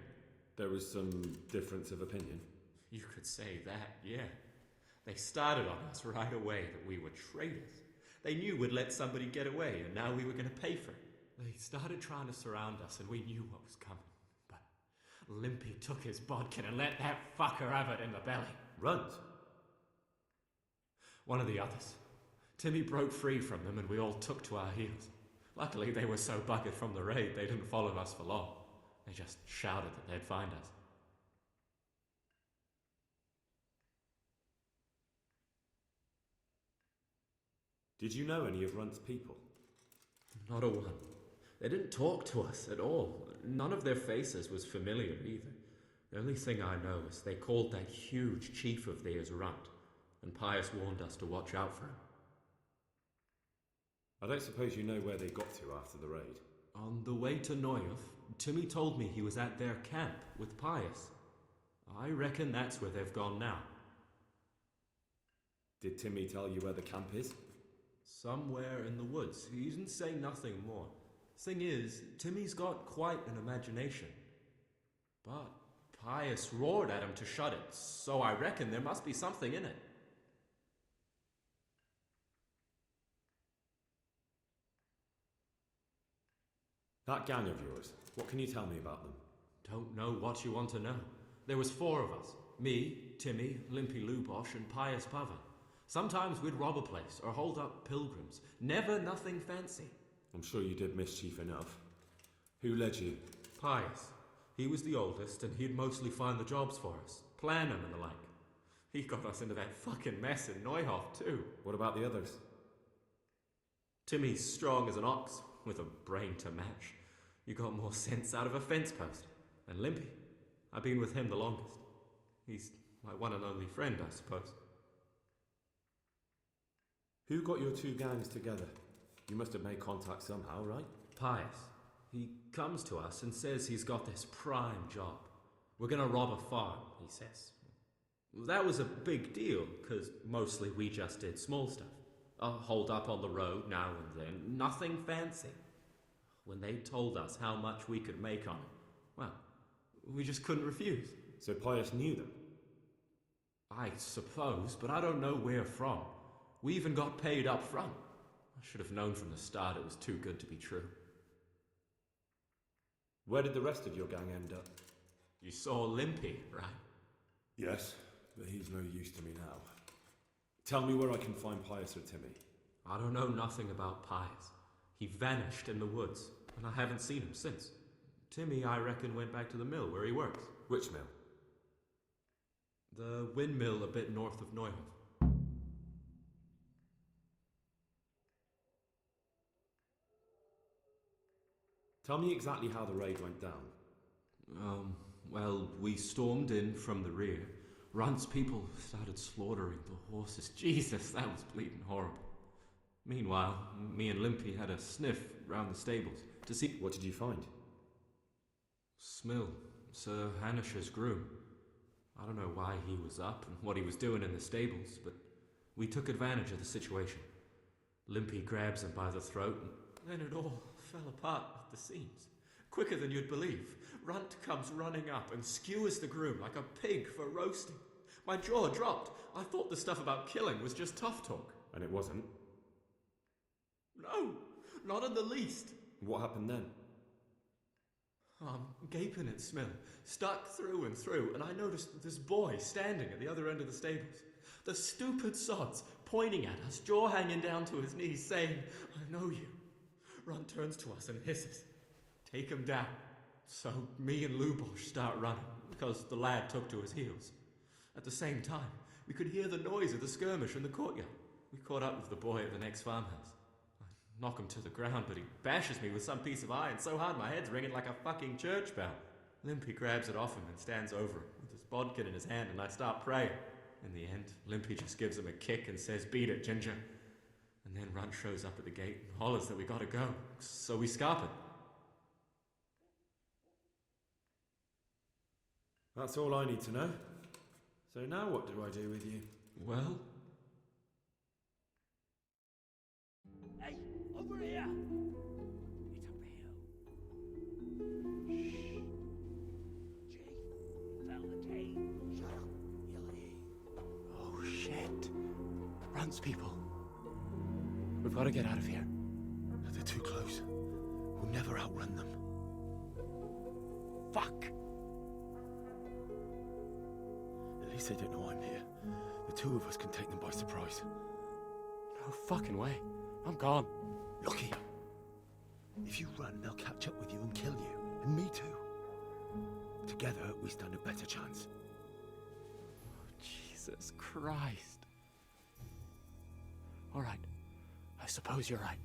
There was some difference of opinion? You could say that, yeah. They started on us right away that we were traitors. They knew we'd let somebody get away, and now we were going to pay for it. They started trying to surround us, and we knew what was coming. But Limpy took his bodkin and let that fucker have it in the belly. Runt? One of the others. Timmy broke free from them, and we all took to our heels. Luckily, they were so buggered from the raid, they didn't follow us for long. They just shouted that they'd find us. Did you know any of Runt's people? Not a one. They didn't talk to us at all. None of their faces was familiar either. The only thing I know is they called that huge chief of theirs Runt, and Pius warned us to watch out for him. I don't suppose you know where they got to after the raid? On the way to Neuhof, Timmy told me he was at their camp with Pius. I reckon that's where they've gone now. Did Timmy tell you where the camp is? Somewhere in the woods. He didn't say nothing more. Thing is, Timmy's got quite an imagination. But Pius roared at him to shut it, so I reckon there must be something in it. That gang of yours, what can you tell me about them? Don't know what you want to know. There was 4 of us. Me, Timmy, Limpy Lubosh, and Pius Pava. Sometimes we'd rob a place or hold up pilgrims. Never nothing fancy. I'm sure you did mischief enough. Who led you? Pius. He was the oldest, and he'd mostly find the jobs for us. Plan them and the like. He got us into that fucking mess in Neuhof, too. What about the others? Timmy's strong as an ox, with a brain to match. You got more sense out of a fence post. And Limpy, I've been with him the longest. He's my one and only friend, I suppose. Who got your 2 gangs together? You must have made contact somehow, right? Pius. He comes to us and says he's got this prime job. We're gonna rob a farm, he says. That was a big deal, because mostly we just did small stuff. Hold up on the road now and then, nothing fancy. When they told us how much we could make on it, well, we just couldn't refuse. So Pius knew them? I suppose, but I don't know where from. We even got paid up front. I should have known from the start it was too good to be true. Where did the rest of your gang end up? You saw Limpy, right? Yes, but he's no use to me now. Tell me where I can find Pius or Timmy. I don't know nothing about Pius. He vanished in the woods, and I haven't seen him since. Timmy, I reckon, went back to the mill where he works. Which mill? The windmill a bit north of Neuhof. Tell me exactly how the raid went down. Well, we stormed in from the rear. Runt's people started slaughtering the horses. Jesus, that was bleeding horrible. Meanwhile, me and Limpy had a sniff round the stables to see... What did you find? Smill, Sir Hanisher's groom. I don't know why he was up and what he was doing in the stables, but we took advantage of the situation. Limpy grabs him by the throat, and then it all fell apart at the seams. Quicker than you'd believe. Runt comes running up and skewers the groom like a pig for roasting. My jaw dropped. I thought the stuff about killing was just tough talk. And it wasn't? No, not in the least. What happened then? I'm gaping at Smill, stuck through and through, and I noticed this boy standing at the other end of the stables. The stupid sods pointing at us, jaw hanging down to his knees, saying, "I know you." Runt turns to us and hisses, "Take him down." So me and Lubosh start running, because the lad took to his heels. At the same time, we could hear the noise of the skirmish in the courtyard. We caught up with the boy at the next farmhouse. I knock him to the ground, but he bashes me with some piece of iron so hard my head's ringing like a fucking church bell. Limpy grabs it off him and stands over him with his bodkin in his hand, and I start praying. In the end, Limpy just gives him a kick and says, "Beat it, Ginger." And then Runt shows up at the gate and hollers that we gotta go, so we scarp it. That's all I need to know. So now what do I do with you? Well... Hey, over here! It's up the hill. Shh. Chief, fell the tape. Shut up, you'll hear. Oh, shit. Runs, people. We've got to get out of here. They're too close. We'll never outrun them. Fuck! At least they don't know I'm here. The two of us can take them by surprise. No fucking way. I'm gone. Look here. If you run, they'll catch up with you and kill you. And me too. Together, we stand a better chance. Oh, Jesus Christ. All right. I suppose you're right.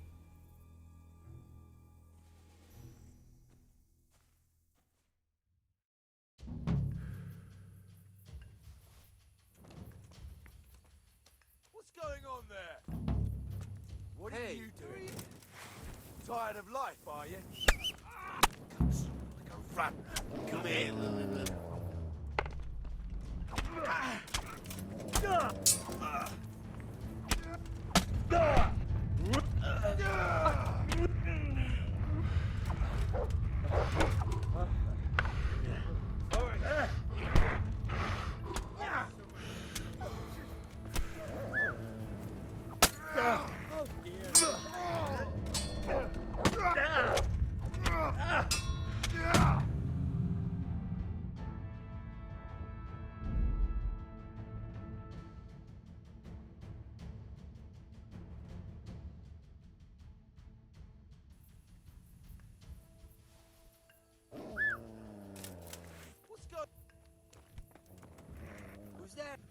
What's going on there? What are you doing? Tired of life, are you? Comes like a rat. Come here.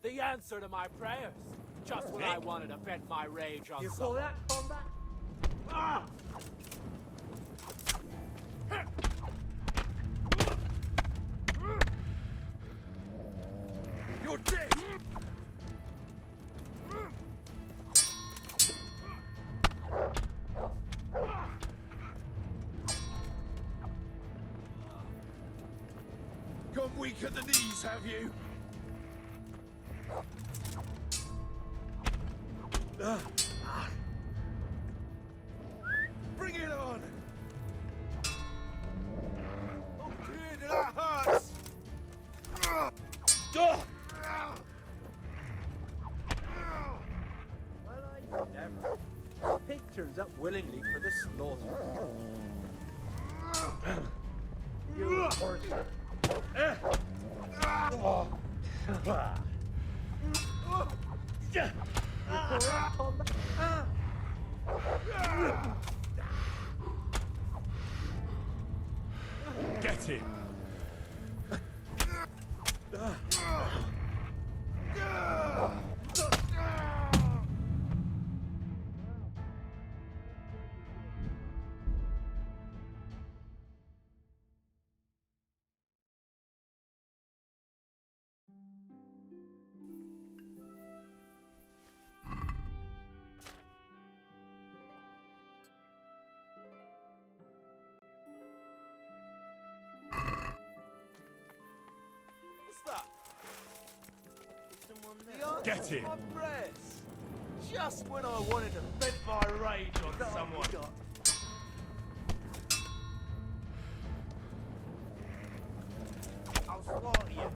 The answer to my prayers. Just when I wanted to vent my rage on You someone. call that combat? Ah! You're dead! Gone weak at the knees, have you? Bring it on! Oh dear, that hurts! Well, I never. Pictures signs up willingly for the slaughter. You horse. Get him! Get him! My press. Just when I wanted to vent my rage on someone. I'll slaughter you.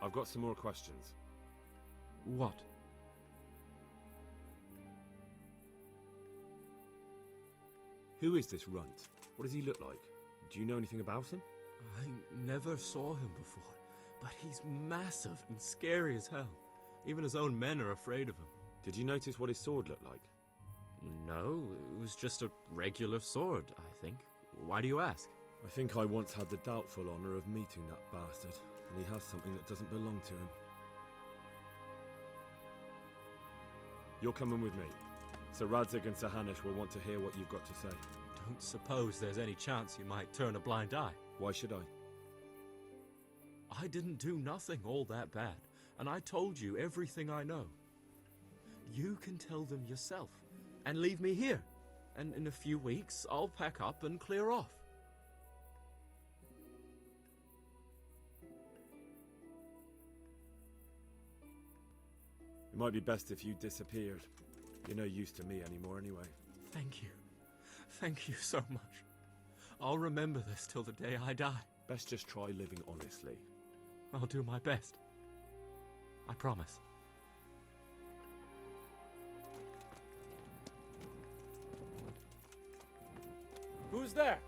I've got some more questions. What? Who is this runt? What does he look like? Do you know anything about him? I never saw him before, but he's massive and scary as hell. Even his own men are afraid of him. Did you notice what his sword looked like? No, it was just a regular sword, I think. Why do you ask? I think I once had the doubtful honor of meeting that bastard, and he has something that doesn't belong to him. You're coming with me. Sir Radzig and Sir Hanush will want to hear what you've got to say. Don't suppose there's any chance you might turn a blind eye. Why should I? I didn't do nothing all that bad, and I told you everything I know. You can tell them yourself, and leave me here, and in a few weeks I'll pack up and clear off. It might be best if you disappeared. You're no use to me anymore anyway. Thank you. Thank you so much. I'll remember this till the day I die. Best just try living honestly. I'll do my best. I promise. Who's there?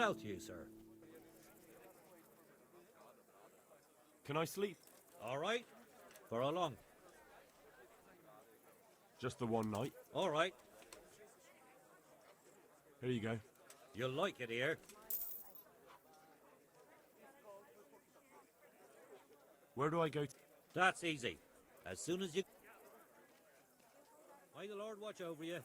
about you, sir? Can I sleep? All right. For how long? Just the one night. All right. Here you go. You'll like it here. Where do I go? That's easy. As soon as you... May the Lord watch over you.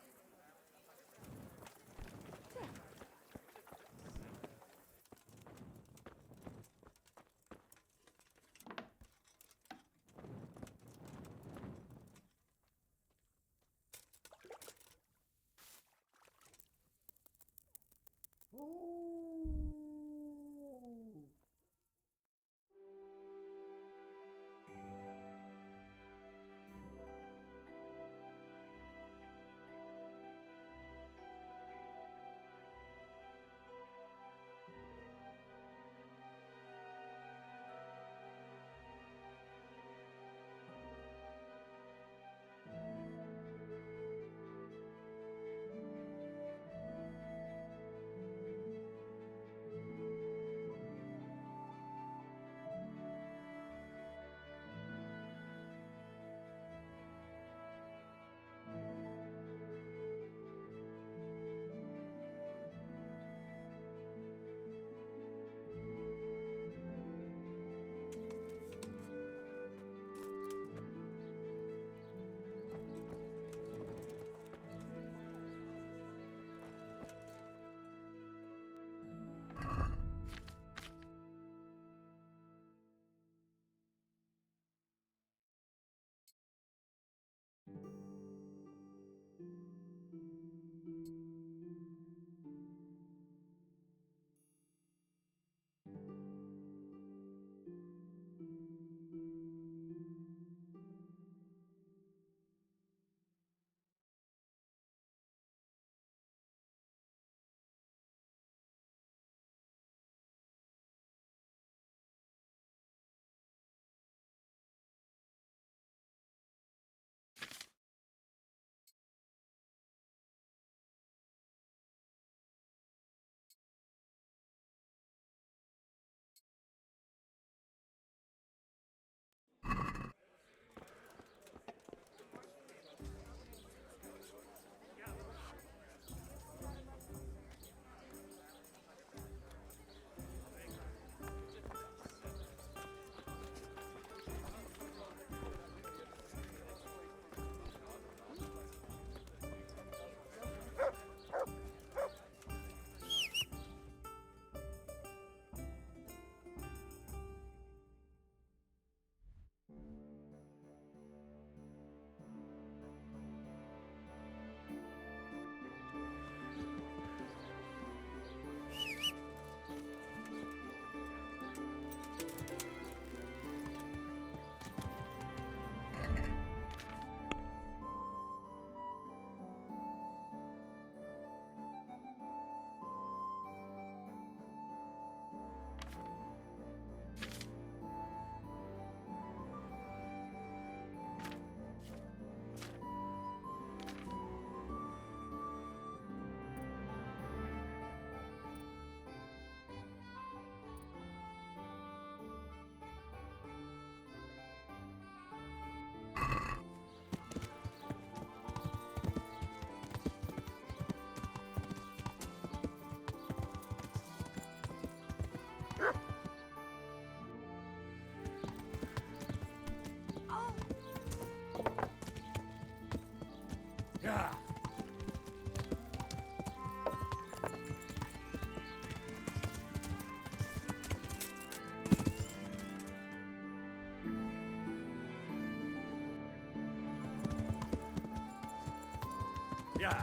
Yeah.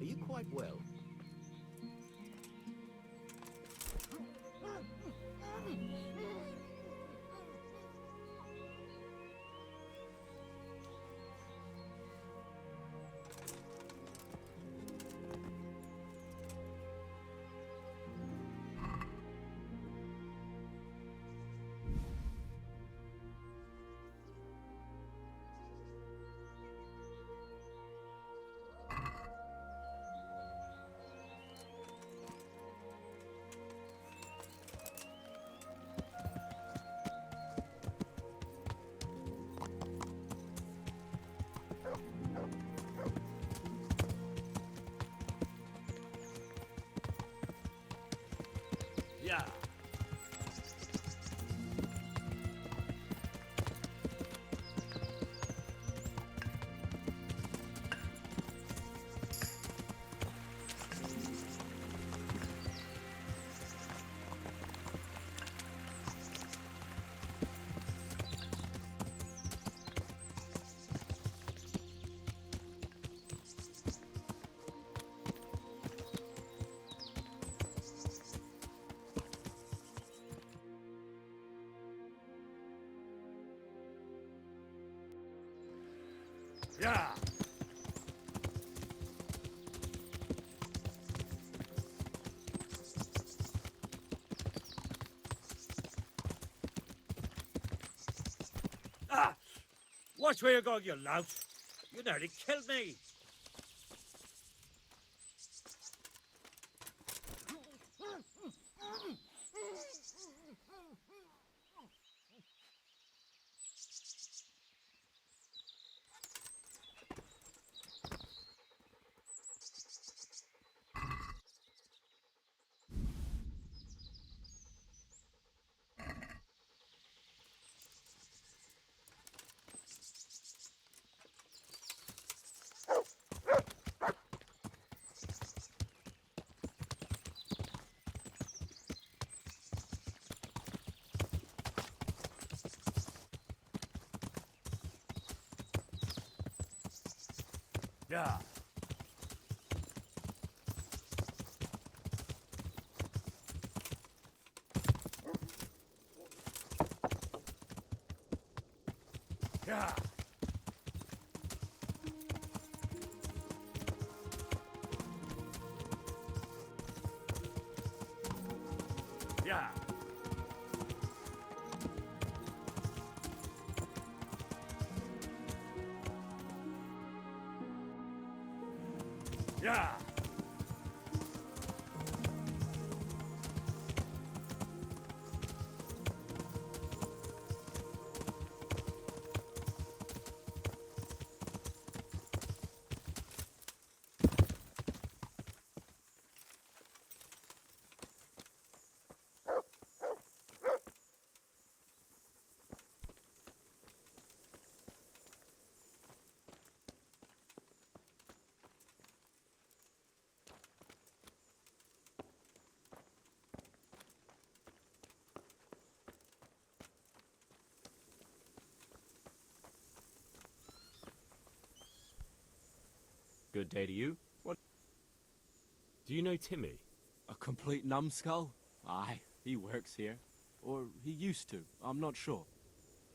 Are you quite well? Yeah. Yeah. Ah! Watch where you're going, you lout. You nearly killed me. Yeah. Yeah. Yeah. Yeah. Good day to you. What? Do you know Timmy? A complete numbskull? Aye, he works here. Or he used to, I'm not sure.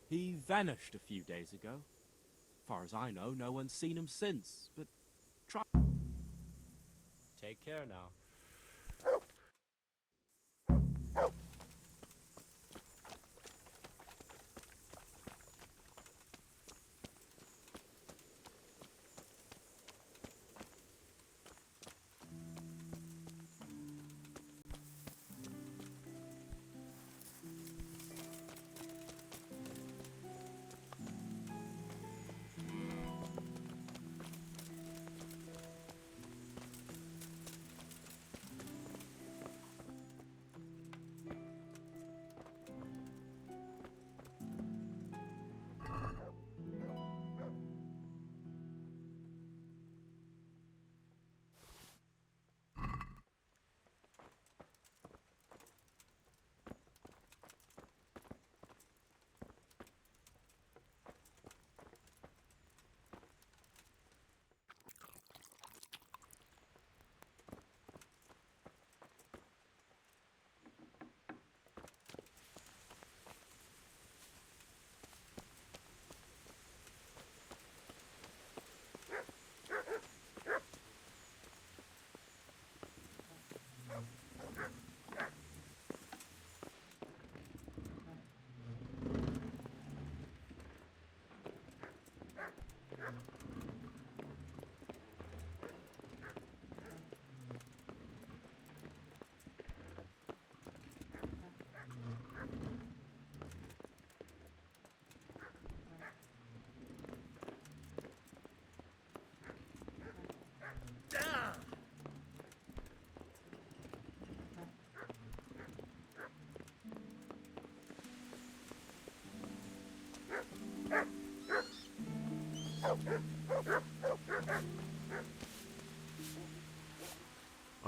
He vanished a few days ago. Far as I know, no one's seen him since, but try... Take care now.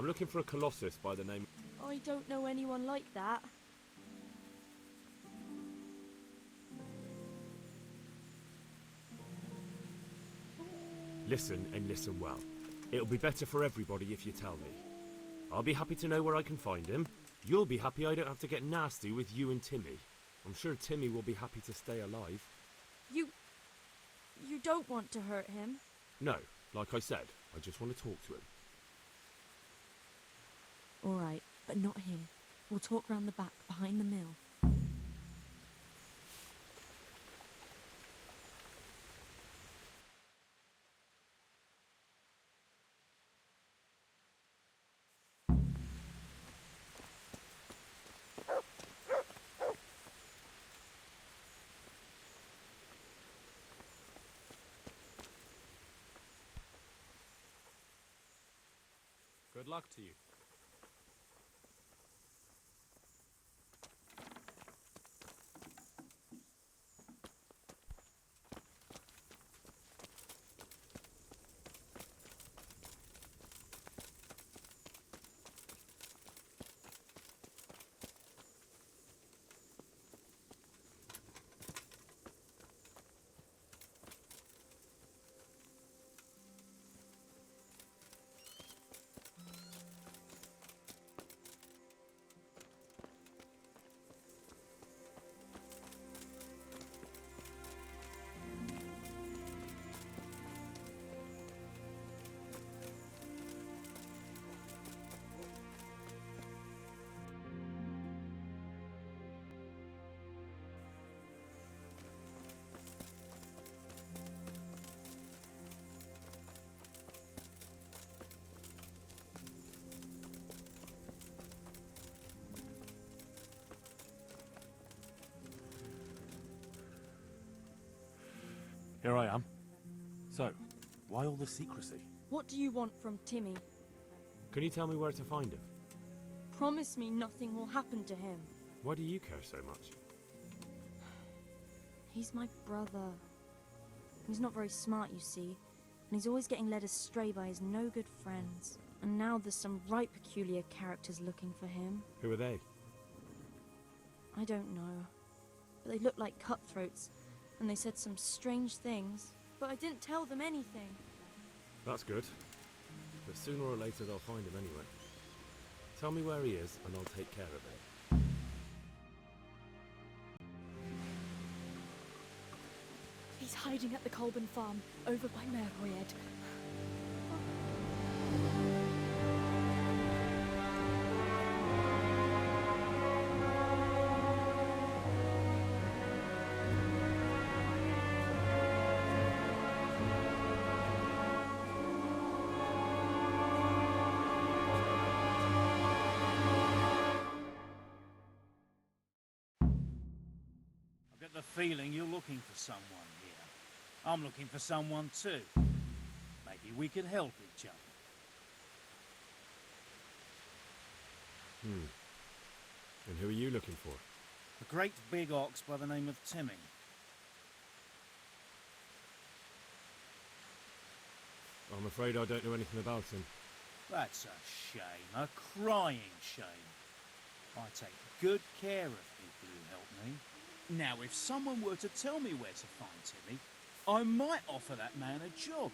I'm looking for a colossus by the name... I don't know anyone like that. Listen, and listen well. It'll be better for everybody if you tell me. I'll be happy to know where I can find him. You'll be happy I don't have to get nasty with you and Timmy. I'm sure Timmy will be happy to stay alive. You don't want to hurt him? No, like I said, I just want to talk to him. All right, but not here. We'll talk round the back, behind the mill. Good luck to you. Here I am. So, why all the secrecy? What do you want from Timmy? Can you tell me where to find him? Promise me nothing will happen to him. Why do you care so much? He's my brother. He's not very smart, you see, and he's always getting led astray by his no-good friends. And now there's some right peculiar characters looking for him. Who are they? I don't know, but they look like cutthroats, and they said some strange things, but I didn't tell them anything. That's good. But sooner or later they'll find him anyway. Tell me where he is, and I'll take care of it. He's hiding at the Colburn farm, over by Merried. The feeling you're looking for someone here. I'm looking for someone too. Maybe we could help each other. And who are you looking for? A great big ox by the name of Timmy. I'm afraid I don't know anything about him. That's a shame, a crying shame. I take good care of people who help me. Now, if someone were to tell me where to find Timmy, I might offer that man a job.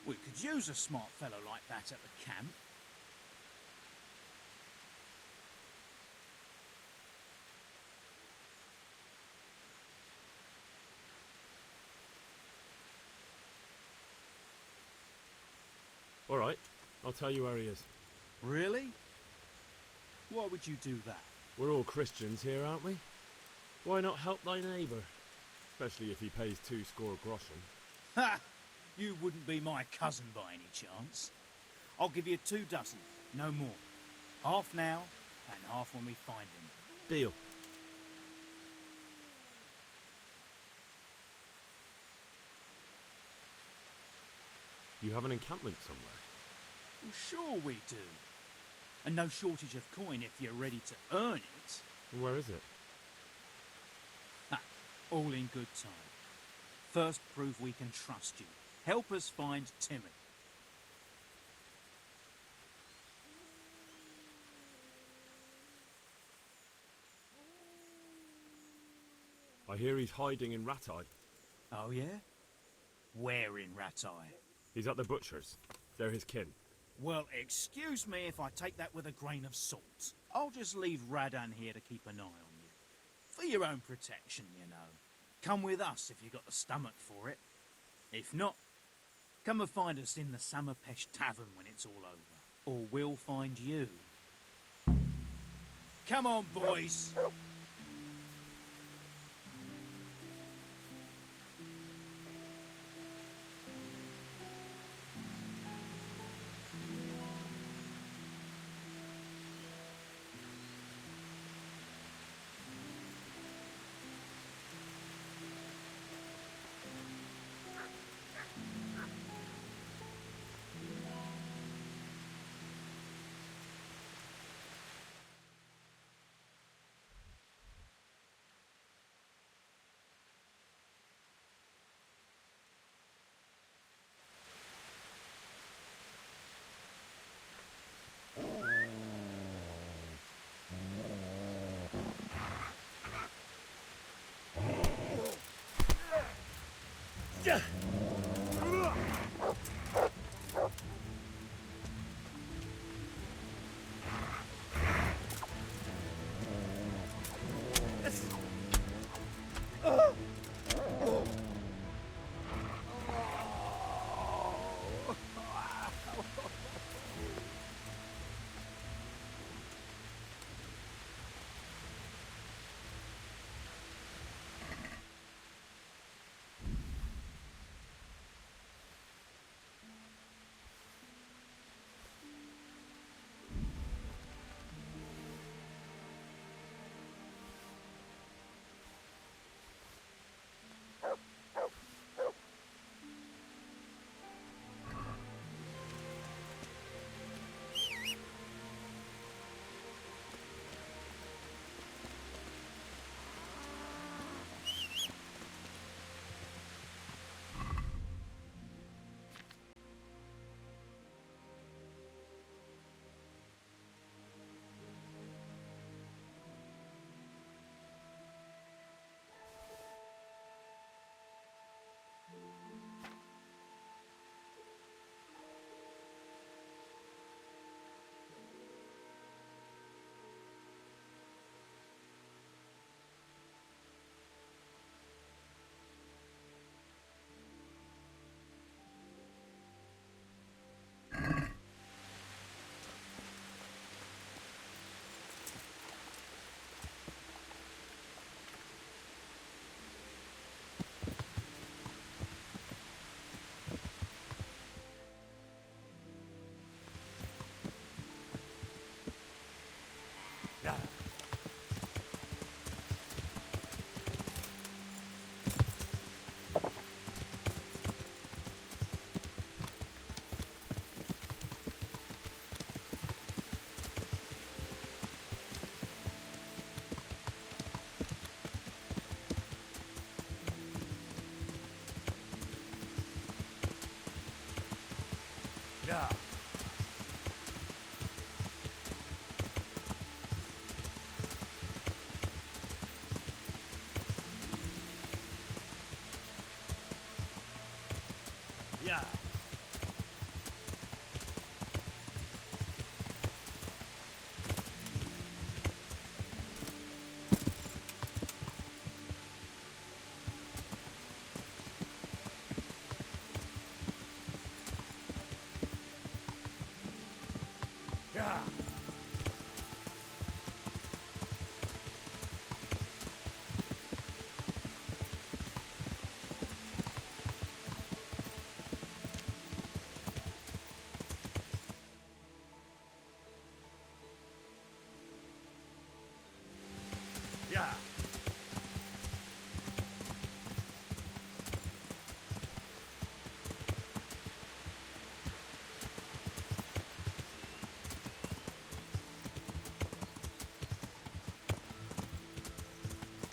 We could use a smart fellow like that at the camp. All right, I'll tell you where he is. Really? Why would you do that? We're all Christians here, aren't we? Why not help thy neighbour? Especially if he pays 2 score groschen. Ha! You wouldn't be my cousin by any chance. I'll give you 2 dozen, no more. Half now, and half when we find him. Deal. You have an encampment somewhere? Well, sure we do. And no shortage of coin if you're ready to earn it. Where is it? All in good time. First, prove we can trust you. Help us find Timmy. I hear he's hiding in Ratае. Oh, yeah? Where in Ratае? He's at the butcher's. They're his kin. Well, excuse me if I take that with a grain of salt. I'll just leave Radan here to keep an eye on you. For your own protection, you know. Come with us if you've got the stomach for it. If not, come and find us in the Summerpesh Tavern when it's all over. Or we'll find you. Come on, boys! Yeah. Yeah. Yeah. Yeah.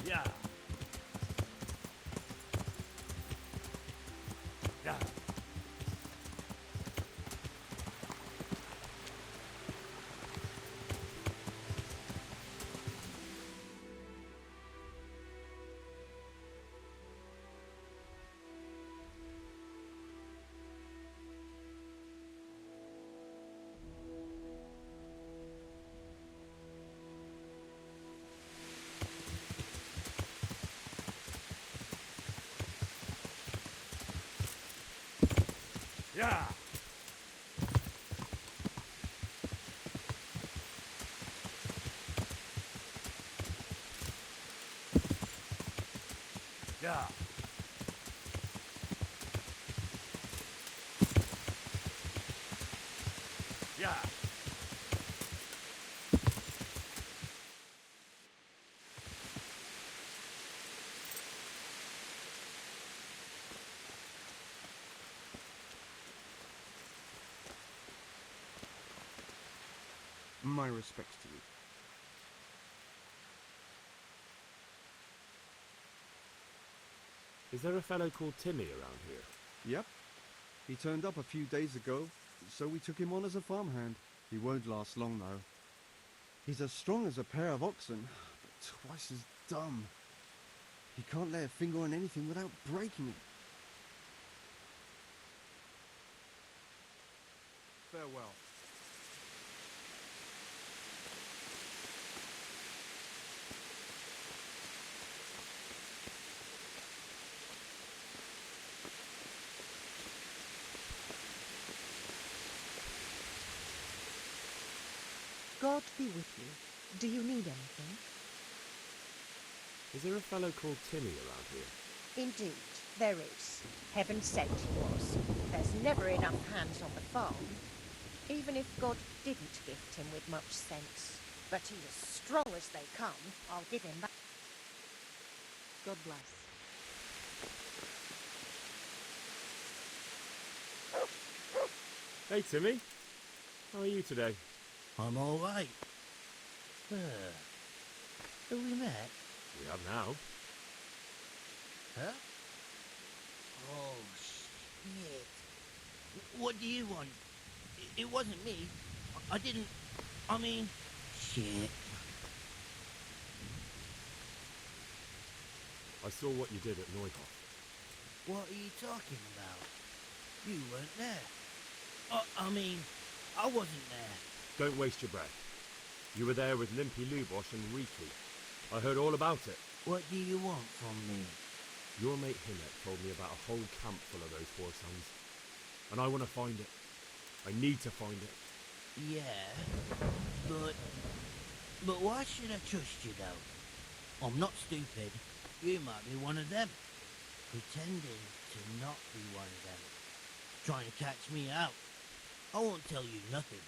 Yeah. Yeah. Yeah. Yeah. Yeah. My respects to you. Is there a fellow called Timmy around here? Yep. He turned up a few days ago, so we took him on as a farmhand. He won't last long, though. He's as strong as a pair of oxen, but twice as dumb. He can't lay a finger on anything without breaking it. Farewell. God be with you. Do you need anything? Is there a fellow called Timmy around here? Indeed, there is. Heaven sent he was. There's never enough hands on the farm. Even if God didn't gift him with much sense. But he's as strong as they come. I'll give him that. God bless. Hey, Timmy. How are you today? I'm all right. Have we met? We have now. Huh? Oh, shit. What do you want? It wasn't me. I didn't... I mean... Shit. I saw what you did at Neuhoff. What are you talking about? You weren't there. I mean, I wasn't there. Don't waste your breath. You were there with Limpy Lubosh and Riki. I heard all about it. What do you want from me? Your mate Hinek told me about a whole camp full of those four sons. And I want to find it. I need to find it. Yeah, but why should I trust you though? I'm not stupid. You might be one of them. Pretending to not be one of them. Trying to catch me out. I won't tell you nothing.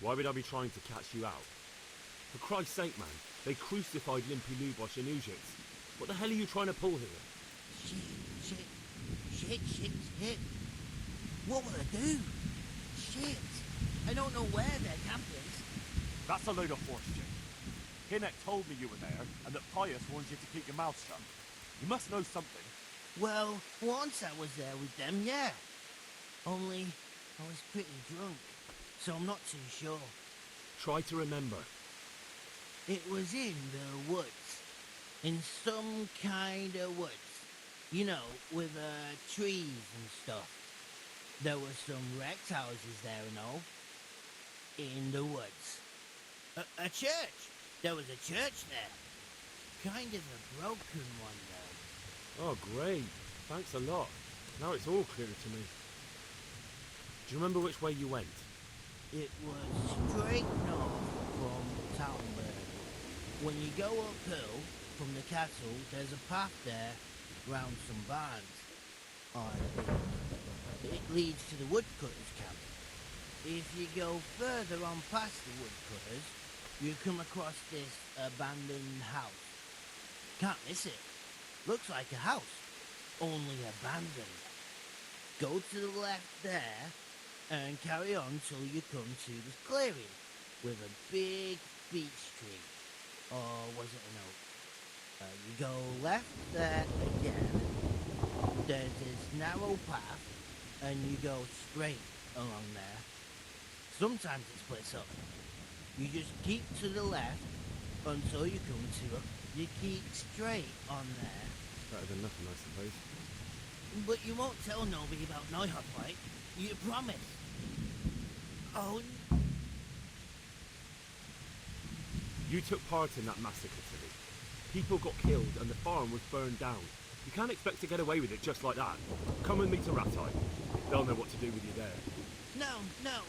Why would I be trying to catch you out? For Christ's sake, man, they crucified Limpy Lubosh and Ujits. What the hell are you trying to pull here? Shit. What will I do? Shit. I don't know where their camp is. That's a load of horse shit. Hinek told me you were there, and that Pius warned you to keep your mouth shut. You must know something. Well, once I was there with them, yeah. Only, I was pretty drunk, so I'm not too sure. Try to remember. It was in the woods. In some kind of woods. You know, with trees and stuff. There were some wrecked houses there and all. In the woods. A church! There was a church there. Kind of a broken one, though. Oh, great. Thanks a lot. Now it's all clear to me. Do you remember which way you went? It was straight north from Townburg. When you go uphill from the castle, there's a path there round some barns. It leads to the woodcutters' camp. If you go further on past the woodcutters, you come across this abandoned house. Can't miss it. Looks like a house, only abandoned. Go to the left there and carry on till you come to this clearing with a big beech tree. Or was it an oak? You go left there again. There's this narrow path and you go straight along there. Sometimes it splits up. You just keep to the left until you come to it. You keep straight on there. Better than nothing, I suppose. But you won't tell nobody about Neuhoff, right? You promise? Oh, You took part in that massacre, Tilly. People got killed and the farm was burned down. You can't expect to get away with it just like that. Come with me to Ratае. They'll know what to do with you there. no.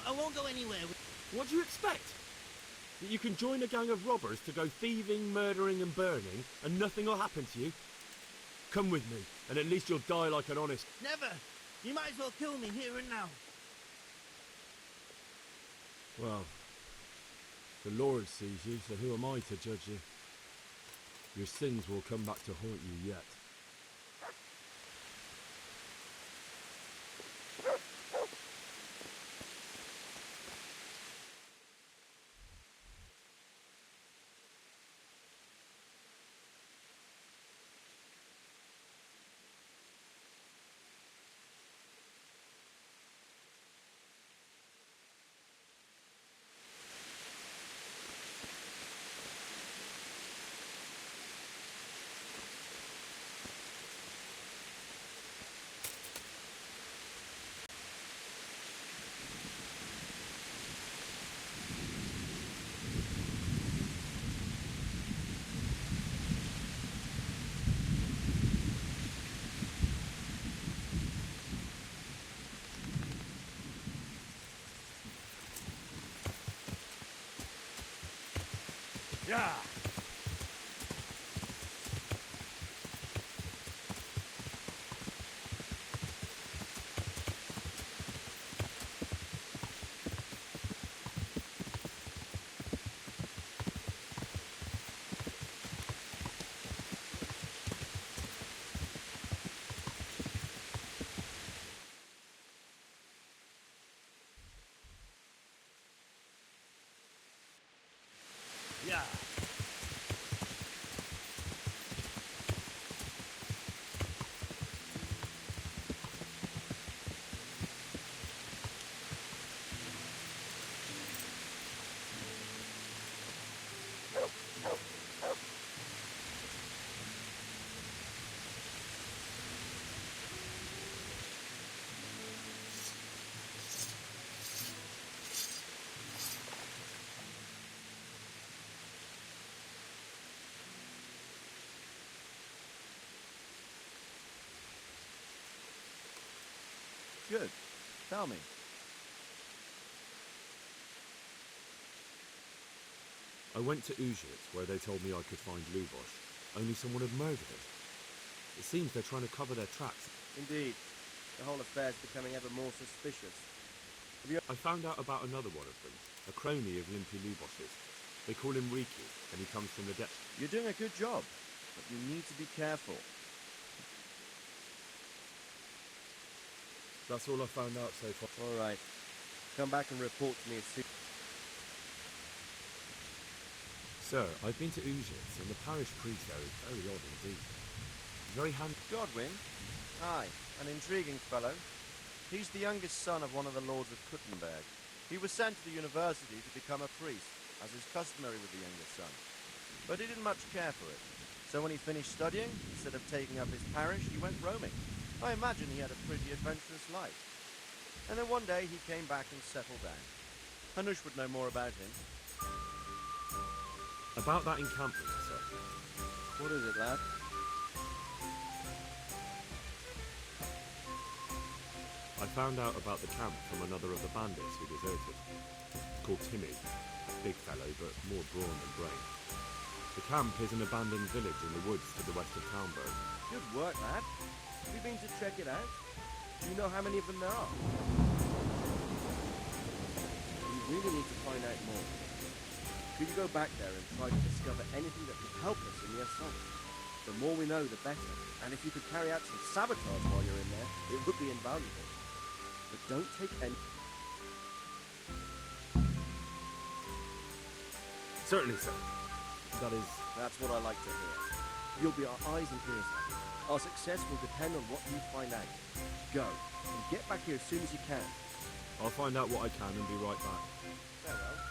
I won't go anywhere. What do you expect? That you can join a gang of robbers to go thieving, murdering and burning and nothing will happen to you? Come with me, and at least you'll die like an honest... Never. You might as well kill me here and now. Well, the Lord sees you, so who am I to judge you? Your sins will come back to haunt you yet. Yeah. Yeah. Good. Tell me. I went to Uzhitz, where they told me I could find Lubosh, only someone had murdered him. It seems they're trying to cover their tracks. Indeed. The whole affair's becoming ever more suspicious. I found out about another one of them, a crony of Limpy Lubosh's. They call him Riki, and he comes from the depths. You're doing a good job, but you need to be careful. That's all I found out so far. All right. Come back and report to me as soon... Sir, I've been to Uzhitz, and the parish priest there is very odd indeed. Very handy. Godwin? Aye, an intriguing fellow. He's the youngest son of one of the lords of Kuttenberg. He was sent to the university to become a priest, as is customary with the youngest son. But he didn't much care for it. So when he finished studying, instead of taking up his parish, he went roaming. I imagine he had a pretty adventurous life. And then one day he came back and settled down. Hanush would know more about him. About that encampment, sir. What is it, lad? I found out about the camp from another of the bandits who deserted. Called Timmy. Big fellow, but more brawn than brain. The camp is an abandoned village in the woods to the west of Townburg. Good work, lad. Have you been to check it out? Do you know how many of them there are? We really need to find out more. Could you go back there and try to discover anything that could help us in the assault? The more we know, the better. And if you could carry out some sabotage while you're in there, it would be invaluable. But don't take any... Certainly, sir. That is... That's what I like to hear. You'll be our eyes and ears. Our success will depend on what you find out. Go, and get back here as soon as you can. I'll find out what I can and be right back. Farewell.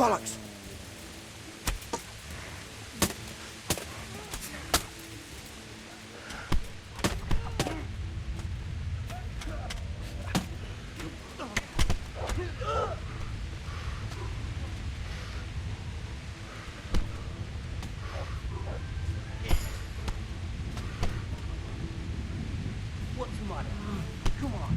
Bollocks! What's the matter? Come on.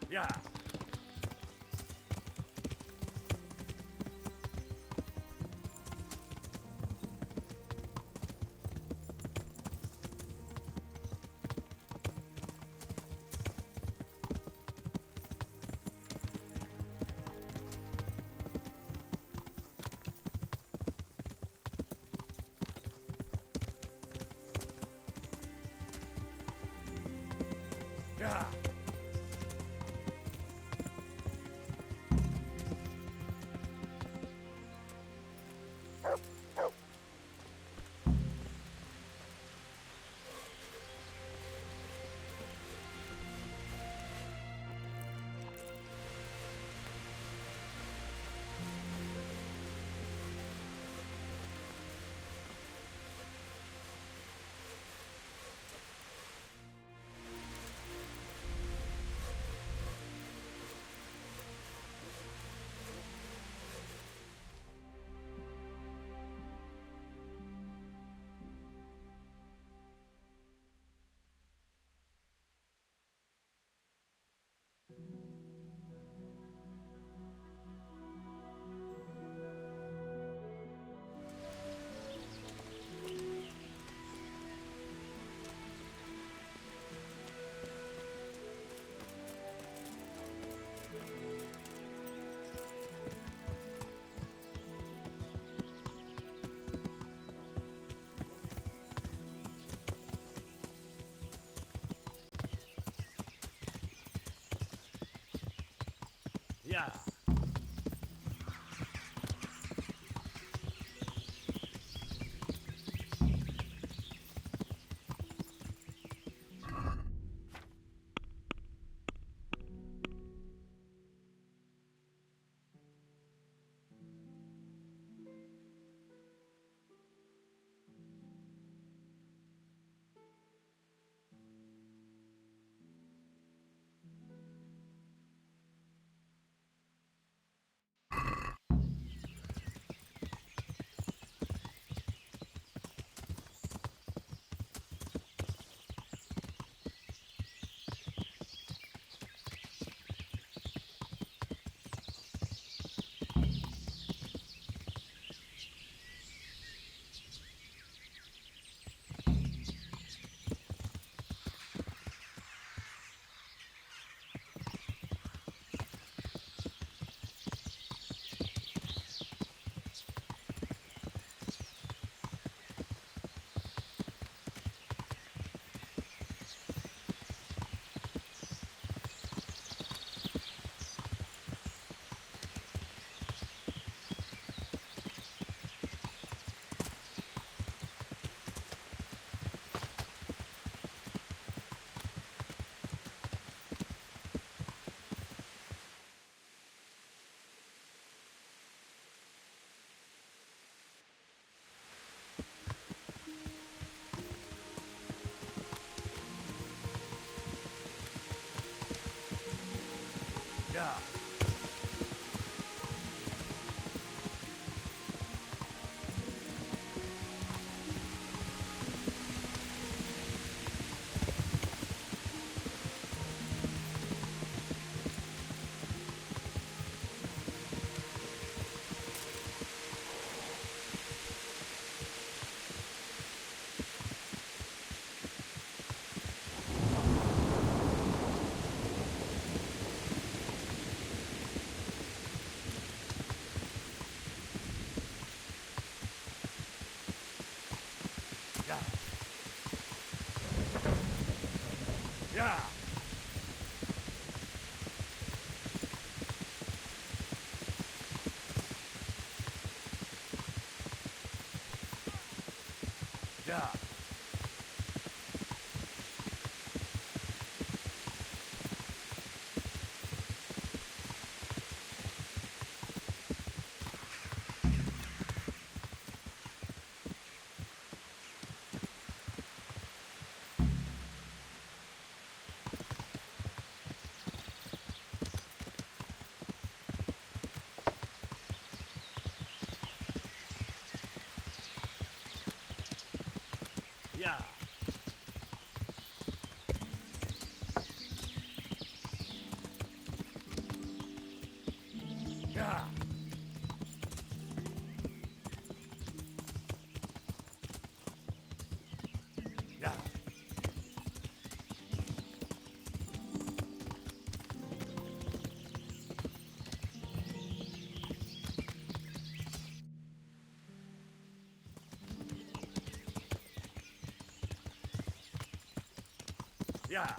Yeah. Yeah. Yeah. Yeah. Yeah. Yeah. Yeah.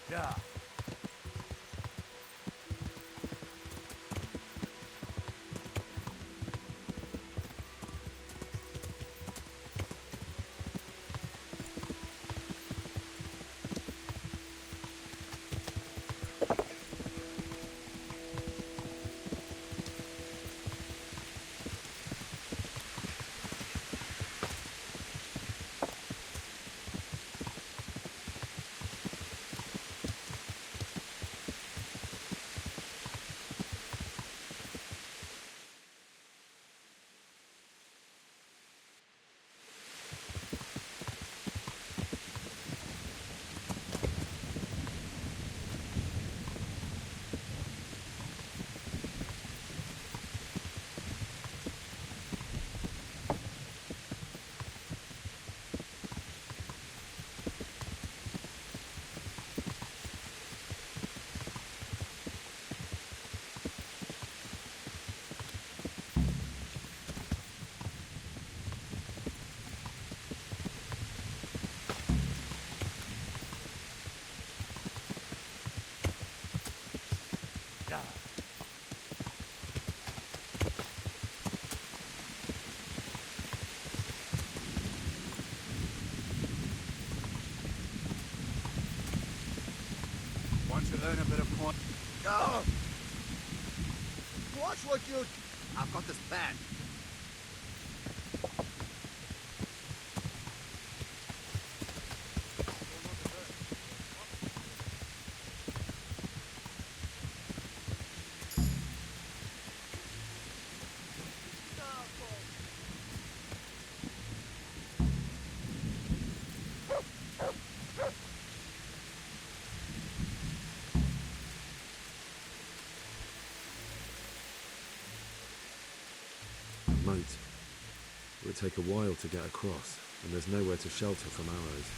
Yeah. Yeah. Want to earn a bit of coin? Oh! Watch what you... I've got this plan. moat. It would take a while to get across, and there's nowhere to shelter from arrows.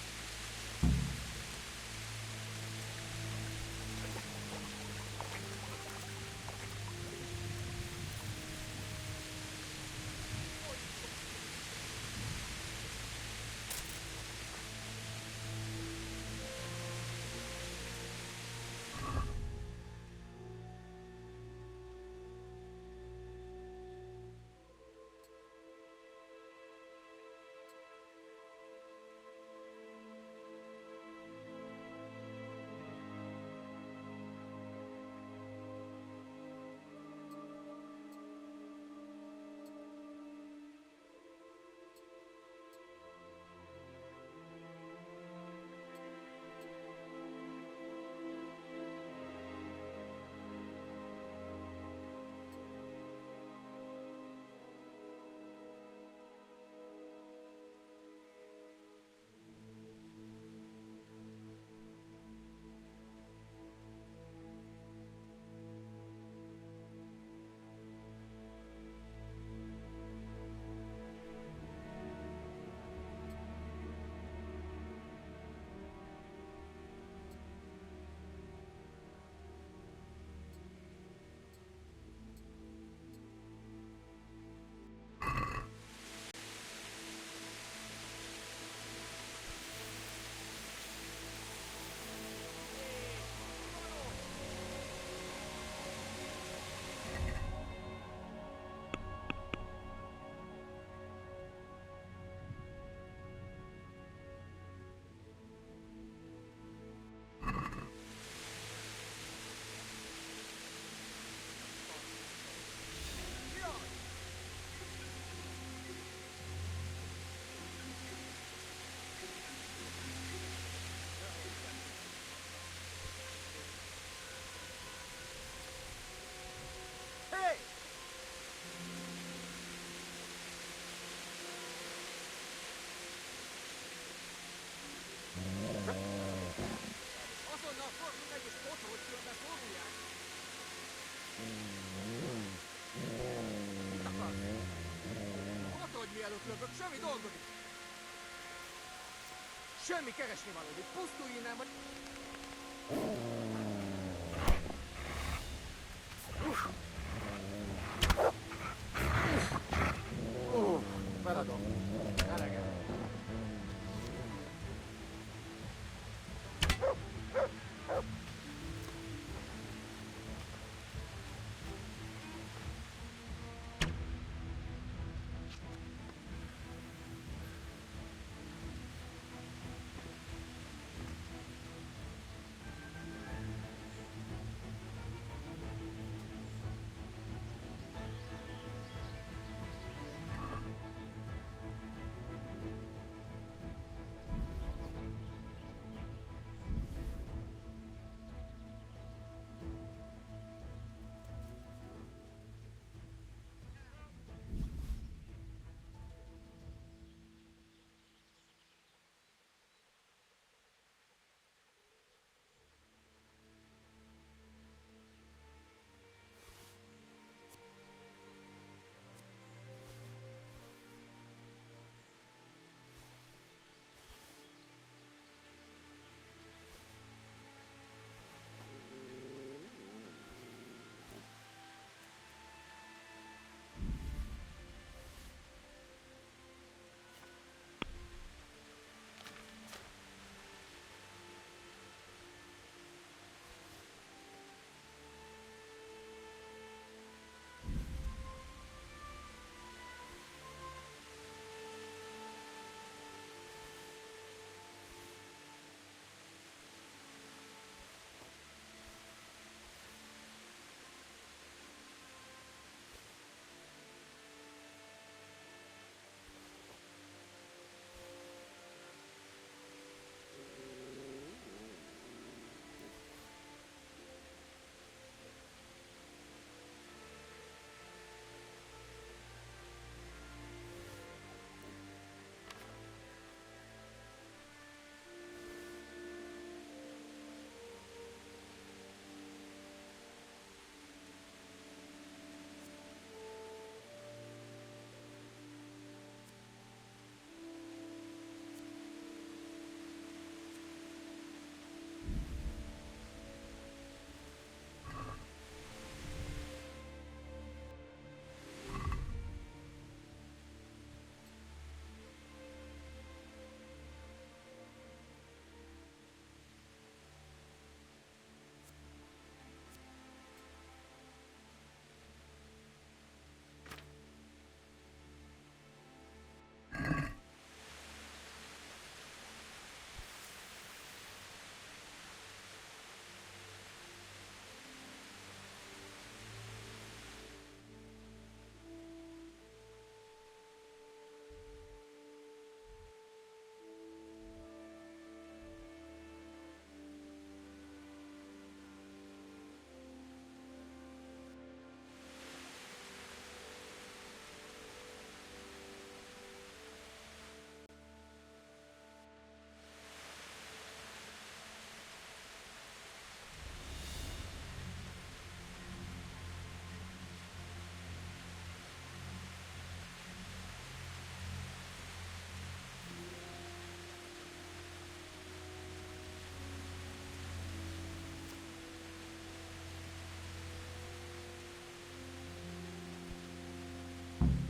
Mielőtt lövök, semmi dolgod! Semmi keresni valódik, pusztulj innen, vagy... Feladom. Elegem.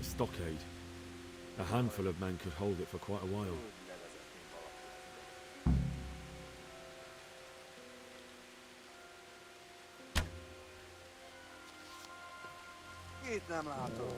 A stockade. A handful of men could hold it for quite a while. Itt nem látom.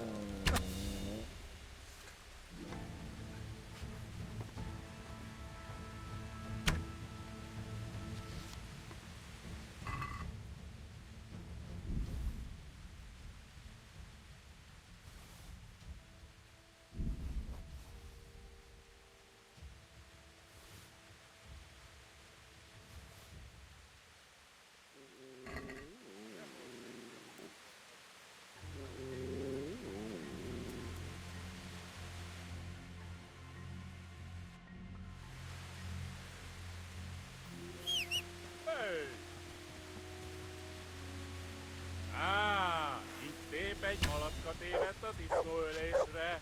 Itt épp egy malacka tévedt a disznóölésre.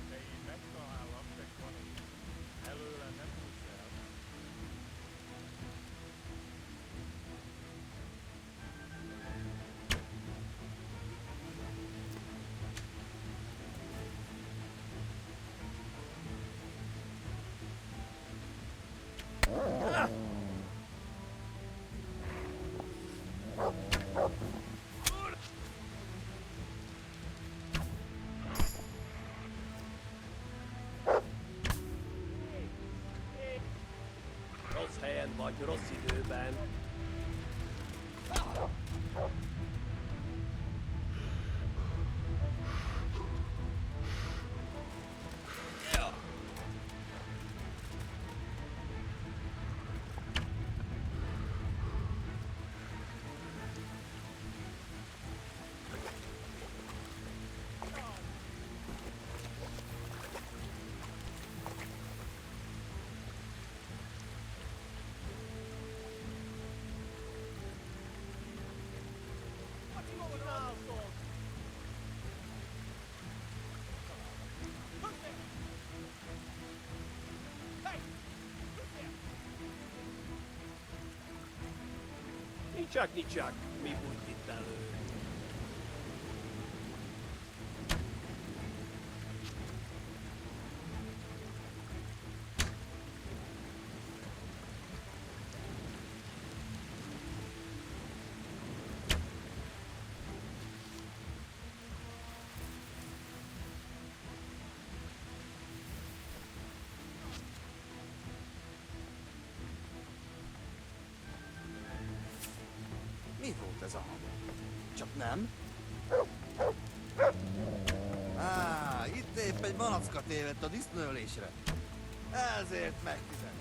De én megtalálom, csak van itt. Előle nem tudsz el. Rossz helyen vagy, rossz időben. Nicsak, mi bújt itt elő? Mi volt ez a hang? Csak nem? Itt épp egy malacka tévedt a disznóölésre. Ezért megfizet.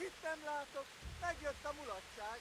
Itt nem látok, megjött a mulatság.